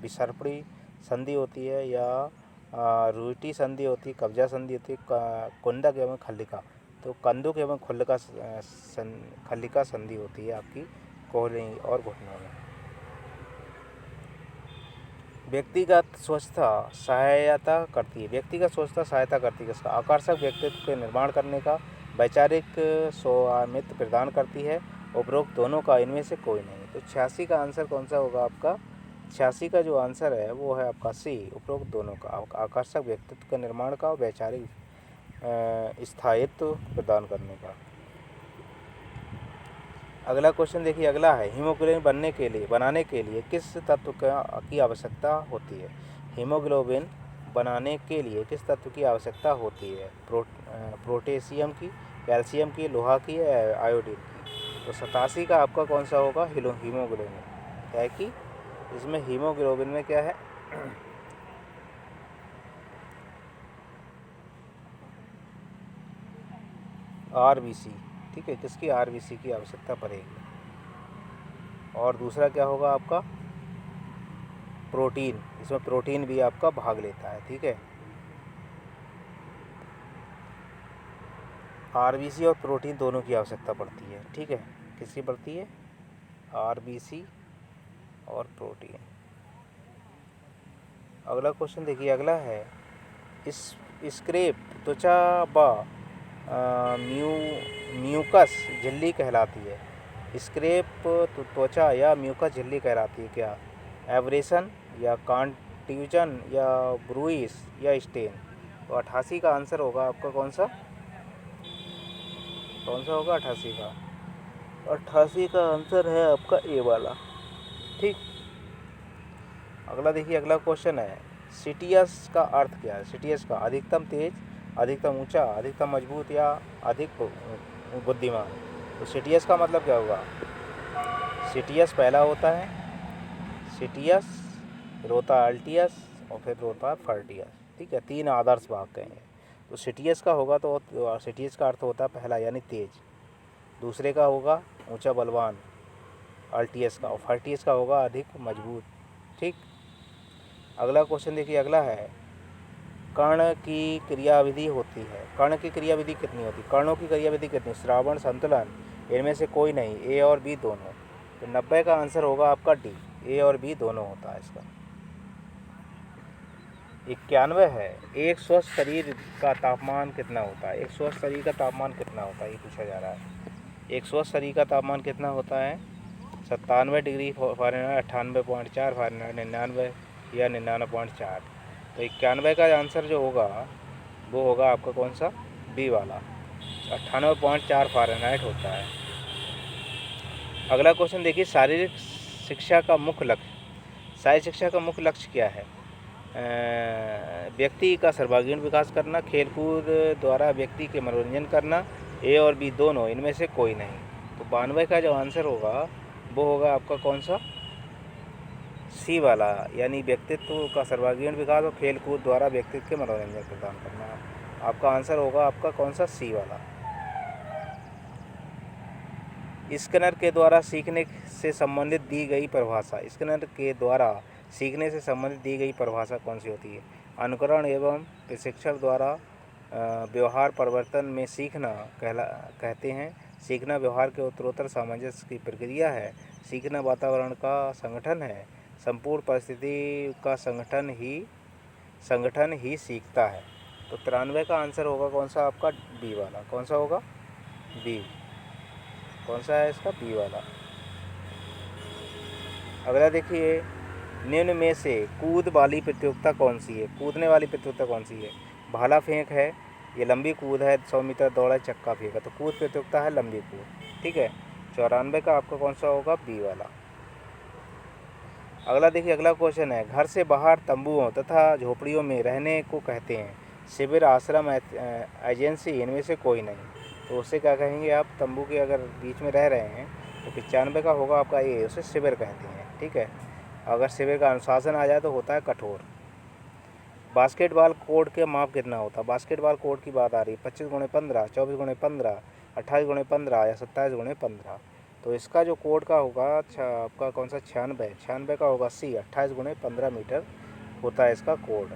विसर्पणी संधि होती है या रुईटी संधि होती है, कब्जा संधि होती है, कुंडक एवं खल्लिका। तो कंदुक एवं खल्लिका संधि होती है आपकी कोहनी और घुटनों में। व्यक्तिगत स्वच्छता सहायता करती है। व्यक्तिगत स्वच्छता सहायता करती है किसका, आकर्षक व्यक्तित्व के निर्माण करने का, वैचारिक स्वामित्व प्रदान करती है, उपरोक्त दोनों का, इनमें से कोई नहीं। तो 86 का आंसर कौन सा होगा आपका, 86 का जो आंसर है वो है आपका सी, उपरोक्त दोनों का। आकर्षक व्यक्तित्व का निर्माण का और वैचारिक स्थायित्व प्रदान करने का। अगला क्वेश्चन देखिए, अगला है हीमोग्लोबिन बनाने के लिए किस तत्व की आवश्यकता होती है। हीमोग्लोबिन बनाने के लिए किस तत्व की आवश्यकता होती है। पोटेशियम की, कैल्शियम की, लोहा की या आयोडीन की। तो 87 का आपका कौन सा होगा, हीमोग्लोबिन। क्या है कि इसमें हीमोग्लोबिन में क्या है आरबीसी, ठीक है, किसकी आरबीसी की आवश्यकता पड़ेगी। और दूसरा क्या होगा आपका प्रोटीन, इसमें प्रोटीन भी आपका भाग लेता है, ठीक है। आरबीसी और प्रोटीन दोनों की आवश्यकता पड़ती है, ठीक है। किसकी पड़ती है, आरबीसी और प्रोटीन। अगला क्वेश्चन देखिए, अगला है स्क्रेप त्वचा व म्यूकस झिल्ली कहलाती है। स्क्रेप त्वचा या म्यूकस झिल्ली कहलाती है क्या। एब्रेशन या कॉन्ट्यूजन या ब्रूइस या स्टेन। तो 88 का आंसर होगा आपका कौन सा होगा 88 का। 88 का आंसर है आपका ए वाला, ठीक। अगला देखिए, अगला क्वेश्चन है सीटीएस का अर्थ क्या है। सीटीएस का अधिकतम तेज, अधिकतम ऊंचा, अधिकतम मजबूत या अधिक बुद्धिमान। तो सीटीएस का मतलब क्या होगा, सीटीएस पहला होता है, सीटीएस फिर होता है अल्टीएस और फिर होता है फर्टियस, ठीक है। 3 आदर्श भाग कहेंगे। तो सीटीएस का होगा तो सीटीएस का अर्थ होता है पहला यानी तेज, दूसरे का होगा ऊंचा बलवान अल्टीएस का, और फर्टियस का होगा अधिक मजबूत, ठीक। अगला क्वेश्चन देखिए, अगला है कर्ण की क्रियाविधि होती है। कर्ण की क्रियाविधि कितनी होती है, कर्णों की क्रियाविधि कितनी, श्रावण, संतुलन, इनमें से कोई नहीं, ए और बी दोनों। तो 90 का आंसर होगा आपका डी, ए और बी दोनों होता है इसका। 91 है एक स्वस्थ शरीर का तापमान कितना होता है। एक स्वस्थ शरीर का तापमान कितना होता है ये पूछा जा रहा है। एक स्वस्थ शरीर का तापमान कितना होता है, 97 डिग्री फ़ारेनहाइट, 98.4 फ़ारेनहाइट, 99 या 99.4। तो 91 का आंसर जो होगा वो होगा आपका कौन सा, बी वाला, 98.4 फ़ारेनहाइट होता है। अगला क्वेश्चन देखिए, शारीरिक शिक्षा का मुख्य लक्ष्य। शारीरिक शिक्षा का मुख्य लक्ष्य क्या है, व्यक्ति का सर्वांगीण विकास करना, खेलकूद द्वारा व्यक्ति के मनोरंजन करना, ए और बी दोनों, इनमें से कोई नहीं। तो 92 का जो आंसर होगा वो होगा आपका कौन सा, सी वाला, यानी व्यक्तित्व का सर्वांगीण विकास और खेलकूद द्वारा व्यक्तित्व के मनोरंजन प्रदान करना। आपका आंसर होगा आपका कौन सा, सी वाला। स्किनर के द्वारा सीखने से संबंधित दी गई परिभाषा। स्किनर के द्वारा सीखने से संबंधित दी गई परिभाषा कौन सी होती है। अनुकरण एवं प्रशिक्षण द्वारा व्यवहार परिवर्तन में सीखना कहते हैं। सीखना व्यवहार के उत्तरोत्तर सामंजस्य की प्रक्रिया है। सीखना वातावरण का संगठन है। संपूर्ण परिस्थिति का संगठन ही सीखता है। तो 93 का आंसर होगा कौन सा आपका, बी वाला। कौन सा होगा, बी। कौन सा है इसका, बी वाला। अगला देखिए, निम्न में से कूद वाली प्रतियोगिता कौन सी है। कूदने वाली प्रतियोगिता कौन सी है, भाला फेंक है, ये लंबी कूद है, 100 मीटर दौड़ है, चक्का फेंक है। तो कूद प्रतियोगिता है लंबी कूद, ठीक है। 94 का आपका कौन सा होगा, बी वाला। अगला देखिए, अगला क्वेश्चन है घर से बाहर तंबुओं तथा झोपड़ियों में रहने को कहते हैं। शिविर, आश्रम, एजेंसी, इनमें से कोई नहीं। तो उससे क्या कहेंगे आप, तंबू के अगर बीच में रह रहे हैं तो 95 का होगा आपका ए, उसे शिविर कहते हैं, ठीक है। अगर शिविर का अनुशासन आ जाए तो होता है कठोर। बास्केटबॉल कोर्ट के माप कितना होता है। बास्केटबॉल कोर्ट की बात आ रही है, 25x15, 24x15, 28x15 या 27x15। तो इसका जो कोर्ट का होगा आपका कौन सा, 96 का होगा सी, 28x15 मीटर होता है इसका कोड।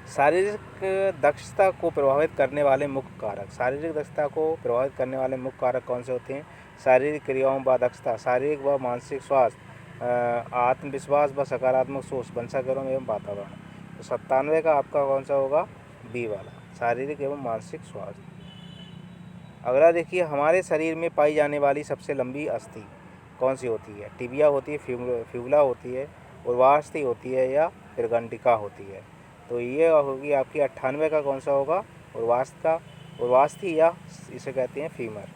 शारीरिक दक्षता को प्रभावित करने वाले मुख्य कारक। शारीरिक दक्षता को प्रभावित करने वाले मुख्य कारक कौन से होते हैं। शारीरिक क्रियाओं व दक्षता, शारीरिक व मानसिक स्वास्थ्य, आत्मविश्वास व सकारात्मक सोच, वंशानुक्रम एवं वातावरण। तो 97 का आपका कौन सा होगा, बी वाला, शारीरिक एवं मानसिक स्वास्थ्य। अगला देखिए, हमारे शरीर में पाई जाने वाली सबसे लंबी अस्थि। कौन सी होती है? टिबिया होती है, फ्यूबुला होती है, उर्वास्थि होती है, या फिर गंडिका होती है? तो ये होगी आपकी 98 का कौन सा होगा? उर्वास्थि, या इसे कहते हैं फीमर।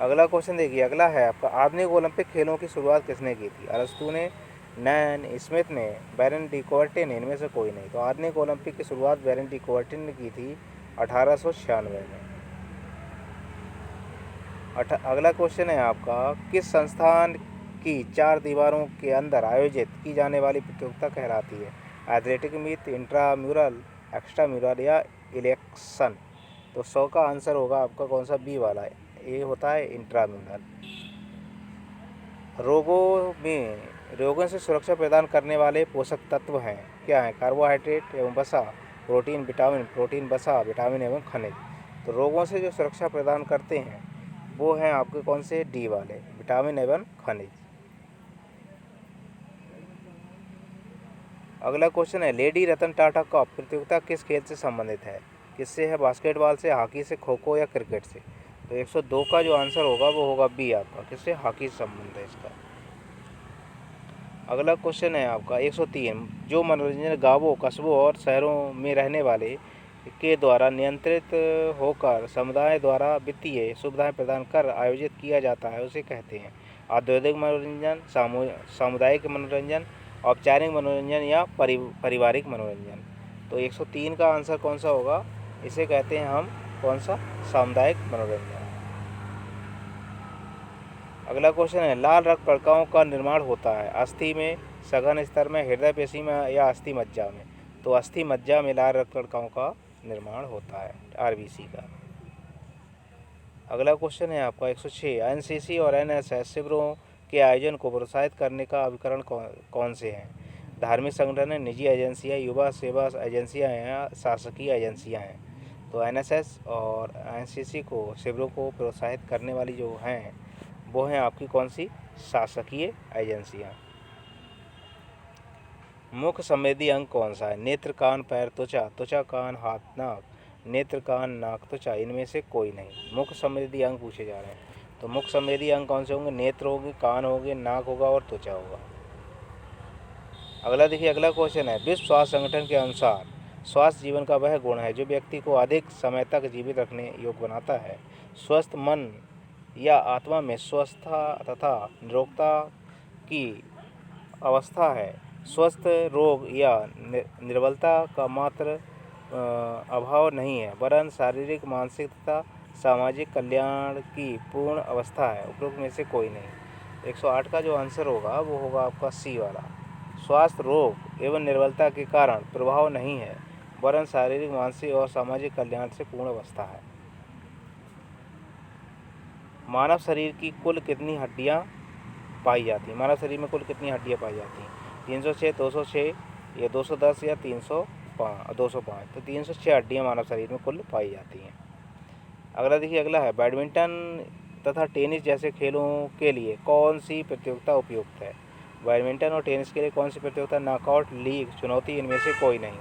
अगला क्वेश्चन देखिए, अगला है आपका, आधुनिक ओलंपिक खेलों की शुरुआत किसने की थी? अरस्तु ने, नैन, स्मिथ ने, बैरन डी कुवर्टिन ने, इनमें से कोई नहीं। तो आधुनिक ओलंपिक की शुरुआत बैरन डी कुवर्टिन ने की थी 1896 में। अगला क्वेश्चन है आपका, किस संस्थान की 4 दीवारों के अंदर आयोजित की जाने वाली प्रतियोगिता कहलाती है? एथलेटिक मीट, इंट्राम्यूरल, एक्स्ट्राम्यूरल, या इलेक्शन? तो 100 का आंसर होगा आपका कौन सा? बी वाला है, ये होता है इंट्राम्यूरल। रोगों से सुरक्षा प्रदान करने वाले पोषक तत्व हैं, क्या हैं? कार्बोहाइड्रेट एवं वसा, प्रोटीन, वसा, विटामिन एवं खनिज। तो रोगों से जो सुरक्षा प्रदान करते हैं वो हैं आपके कौन से? डी वाले, विटामिन एवं खनिज। अगला क्वेश्चन है, लेडी रतन टाटा कप प्रतियोगिता किस खेल से संबंधित है? किससे है? बास्केटबॉल से, हॉकी से, खो खो, या क्रिकेट से? तो 102 का जो आंसर होगा वो होगा बी आपका, किससे? हॉकी से संबंध है इसका। अगला क्वेश्चन है आपका 103, जो मनोरंजन गांवों, कस्बों और शहरों में रहने वाले के द्वारा नियंत्रित होकर समुदाय द्वारा वित्तीय सुविधाएं प्रदान कर आयोजित किया जाता है उसे कहते हैं? औद्योगिक मनोरंजन, सामुदायिक मनोरंजन, औपचारिक मनोरंजन, या पारिवारिक मनोरंजन? तो 103 का आंसर कौन सा होगा? इसे कहते हैं हम कौन सा? सामुदायिक मनोरंजन। अगला क्वेश्चन है, लाल रक्त कणिकाओं का निर्माण होता है अस्थि में, सघन स्तर में, हृदय पेशी में, या अस्थि मज्जा में? तो अस्थि मज्जा में लाल रक्त कणिकाओं का निर्माण होता है, आरबीसी का। अगला क्वेश्चन है आपका 106, एनसीसी और एनएसएस शिविरों के आयोजन को प्रोत्साहित करने का अभिकरण कौन से हैं? धार्मिक संगठन है, निजी एजेंसियाँ, युवा सेवा एजेंसियाँ हैं, या शासकीय एजेंसियाँ हैं? तो एनएसएस और एनसीसी को शिविरों को प्रोत्साहित करने वाली जो हैं वो हैं आपकी कौन सी? शासकीय एजेंसियाँ। मुख्य संवेदी अंग कौन सा है? नेत्र, कान, पैर, त्वचा, त्वचा, कान, हाथ, नाक, नेत्र, कान, नाक, त्वचा, इनमें से कोई नहीं। मुख्य संवेदी अंग पूछे जा रहे हैं, तो मुख्य संवेदी अंग कौन से होंगे? नेत्र होंगे, कान होंगे, नाक होगा और त्वचा होगा। अगला देखिए, अगला क्वेश्चन है, विश्व स्वास्थ्य संगठन के अनुसार स्वास्थ्य जीवन का वह गुण है जो व्यक्ति को अधिक समय तक जीवित रखने योग्य बनाता है। स्वस्थ मन या आत्मा में स्वस्थता तथा निरोगता की अवस्था है। स्वस्थ रोग या निर्बलता का मात्र अभाव नहीं है, वरन शारीरिक, मानसिक तथा सामाजिक कल्याण की पूर्ण अवस्था है। उपरोक्त में से कोई नहीं। 108 का जो आंसर होगा वो होगा आपका सी वाला। स्वास्थ्य रोग एवं निर्बलता के कारण प्रभाव नहीं है, वरन शारीरिक, मानसिक और सामाजिक कल्याण से पूर्ण अवस्था है। मानव शरीर की कुल कितनी हड्डियां पाई जाती हैं? मानव शरीर में कुल कितनी हड्डियां पाई जाती हैं? 306, 206, या 210, या 205? तो 306 हड्डियां मानव शरीर में कुल पाई जाती हैं। अगला देखिए, अगला है, बैडमिंटन तथा टेनिस जैसे खेलों के लिए कौन सी प्रतियोगिता उपयुक्त है? बैडमिंटन और टेनिस के लिए कौन सी प्रतियोगिता? नॉकआउट, लीग, चुनौती, इनमें से कोई नहीं।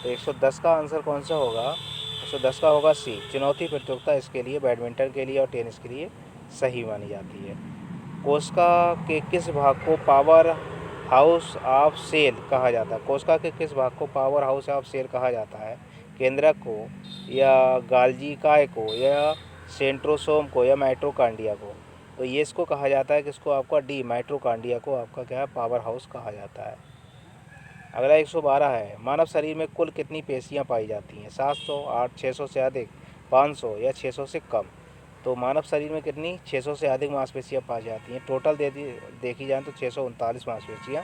तो 110 का आंसर कौन सा होगा? 110 का होगा सी, चुनौती प्रतियोगिता इसके लिए, बैडमिंटन के लिए और टेनिस के लिए सही मानी जाती है। कोशिका के किस भाग को पावर हाउस ऑफ सेल कहा जाता है? कोशिका के किस भाग को पावर हाउस ऑफ सेल कहा जाता है? केंद्रक को, या गाल्जिकाय को, या सेंट्रोसोम को, या माइटोकॉन्ड्रिया को? तो ये इसको कहा जाता है किसको? आपका डी, माइटोकॉन्ड्रिया को आपका क्या है? पावर हाउस कहा जाता है। अगला 112 है, मानव शरीर में कुल कितनी पेशियां पाई जाती हैं? 700, 8, 600 से अधिक, 500, या 600 से कम? तो मानव शरीर में कितनी? 600 से अधिक मांसपेशियां पाई जाती हैं। टोटल देखी जाए तो 639 मांसपेशियां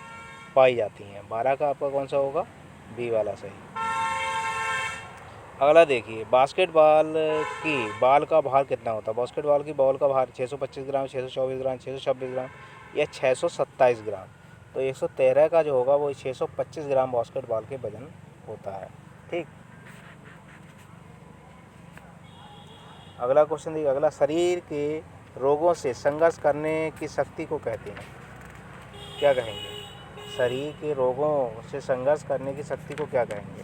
पाई जाती हैं। 12 का आपका कौन सा होगा? बी वाला सही। अगला देखिए, बास्केटबॉल की बॉल का भार कितना होता है? बास्केटबॉल की बॉल का भार 625 ग्राम, 624 ग्राम, 626 ग्राम, या 627 ग्राम? तो 113 का जो होगा वो 625 ग्राम बास्केटबॉल के वजन होता है। ठीक। अगला क्वेश्चन देखिए, अगला, शरीर के रोगों से संघर्ष करने की शक्ति को कहते हैं? क्या कहेंगे? शरीर के रोगों से संघर्ष करने की शक्ति को क्या कहेंगे?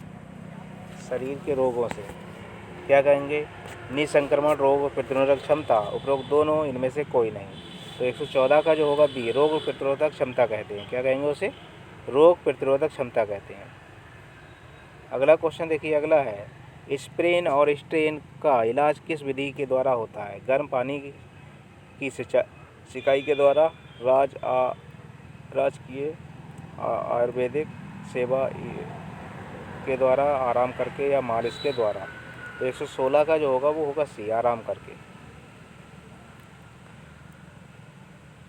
शरीर के रोगों से क्या कहेंगे? निसंक्रमण रोग प्रतिरोधक क्षमता, उपरोक्त दोनों इनमें से कोई नहीं। तो 114 का जो होगा बी, रोग प्रतिरोधक क्षमता कहते हैं। क्या कहेंगे उसे? रोग प्रतिरोधक क्षमता कहते हैं। अगला क्वेश्चन देखिए, अगला है स्प्रेन और स्ट्रेन का इलाज किस विधि के द्वारा होता है? गर्म पानी की सिकाई के द्वारा, राजकीय आयुर्वेदिक सेवा के द्वारा, आराम करके, या मालिश के द्वारा। तो 116 का जो होगा वो होगा सी, आराम करके।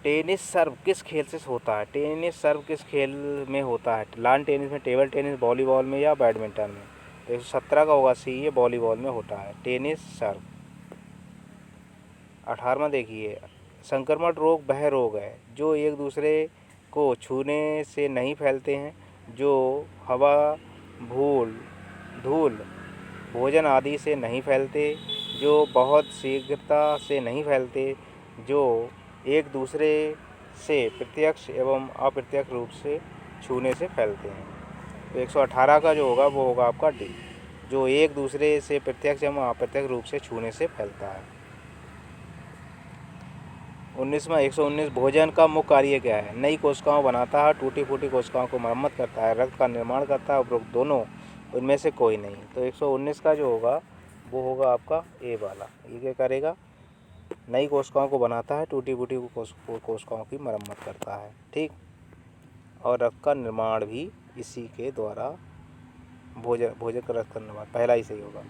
टेनिस सर्व किस खेल से होता है? टेनिस सर्व किस खेल में होता है? लॉन टेनिस में, टेबल टेनिस, वॉलीबॉल में, या बैडमिंटन में? तो 117 का होगा सी, ये वॉलीबॉल में होता है टेनिस सर्व। 18वां देखिए, संक्रमण रोग वह रोग है जो एक दूसरे को छूने से नहीं फैलते हैं, जो हवा, धूल, भोजन आदि से नहीं फैलते, जो बहुत शीघ्रता से नहीं फैलते, जो एक दूसरे से प्रत्यक्ष एवं अप्रत्यक्ष रूप से छूने से फैलते हैं। तो 118 का जो होगा वो होगा आपका डी, जो एक दूसरे से प्रत्यक्ष एवं अप्रत्यक्ष रूप से छूने से फैलता है। 19वां 119, भोजन का मुख्य कार्य क्या है? नई कोशिकाओं बनाता है, टूटी फूटी कोशिकाओं को मरम्मत करता है, रक्त का निर्माण करता है, उपरोक्त दोनों उनमें से कोई नहीं। तो 119 का जो होगा वो होगा आपका ए वाला। ये क्या करेगा? नई कोशिकाओं को बनाता है, टूटी फूटी कोशिकाओं की मरम्मत करता है, ठीक, और रक्त का निर्माण भी इसी के द्वारा, भोजन का रक्त का निर्माण, पहला ही सही होगा।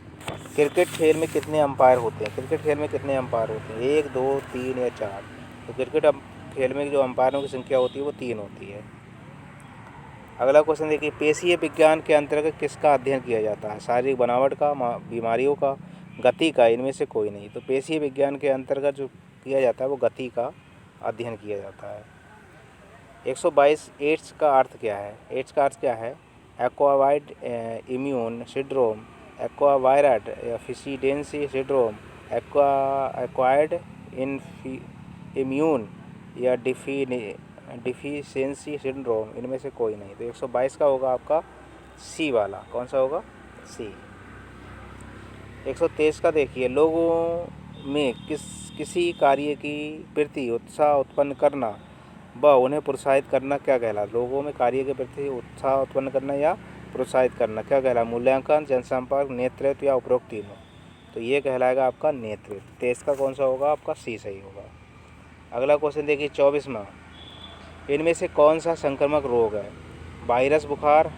क्रिकेट खेल में कितने अंपायर होते हैं? क्रिकेट खेल में कितने अंपायर होते हैं? 1, 2, 3 या 4? तो क्रिकेट खेल में जो अंपायरों की संख्या होती है वो 3 होती है। अगला क्वेश्चन देखिए, पेशीय विज्ञान के अंतर्गत किसका अध्ययन किया जाता है? शारीरिक बनावट का, बीमारियों का, गति का, इनमें से कोई नहीं। तो पेशीय विज्ञान के अंतर्गत जो किया जाता है वो गति का अध्ययन किया जाता है। 122, एड्स का अर्थ क्या है? एड्स का अर्थ क्या है? Acquired immune syndrome, acquired efficiency syndrome, acquired immune या डिफिशिएंसी सिंड्रोम, इनमें से कोई नहीं। तो 122 का होगा आपका सी वाला। कौन सा होगा? सी। 123 का देखिए, लोगों में किसी कार्य की प्रति उत्साह उत्पन्न करना व उन्हें प्रोत्साहित करना क्या कहलाता? लोगों में कार्य के प्रति उत्साह उत्पन्न करना या प्रोत्साहित करना क्या कहलाता? मूल्यांकन, जनसंपर्क, नेतृत्व, या उपरोक्त तीनों? तो ये कहलाएगा आपका नेतृत्व। 23 का कौन सा होगा? आपका सी सही होगा। अगला क्वेश्चन देखिए, 24वां, इनमें से कौन सा संक्रामक रोग है? वायरस, बुखार,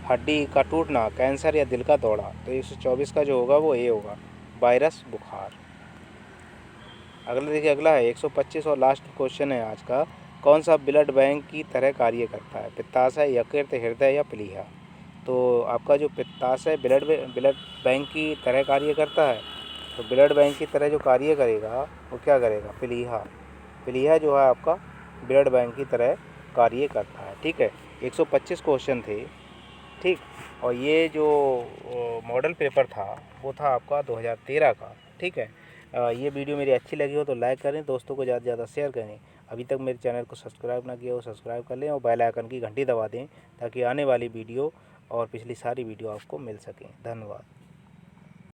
हड्डी का टूटना, कैंसर, या दिल का दौरा? तो 124 का जो होगा वो ए होगा, वायरस, बुखार। अगला देखिए, अगला है 125 और लास्ट क्वेश्चन है आज का, कौन सा ब्लड बैंक की तरह कार्य करता है? पित्ताशय, यकृत, हृदय, या प्लीहा? तो आपका जो पित्ताशय ब्लड बैंक की तरह कार्य करता है, तो ब्लड बैंक की तरह जो कार्य करेगा वो क्या करेगा? प्लीहा जो है आपका ब्लड बैंक की तरह कार्य करता है, ठीक है। 125 क्वेश्चन थे, ठीक, और ये जो मॉडल पेपर था वो था आपका 2013 का, ठीक है। ये वीडियो मेरी अच्छी लगी हो तो लाइक करें, दोस्तों को ज़्यादा से ज़्यादा शेयर करें। अभी तक मेरे चैनल को सब्सक्राइब ना किया हो सब्सक्राइब कर लें और बेल आइकन की घंटी दबा दें ताकि आने वाली वीडियो और पिछली सारी वीडियो आपको मिल सकें। धन्यवाद।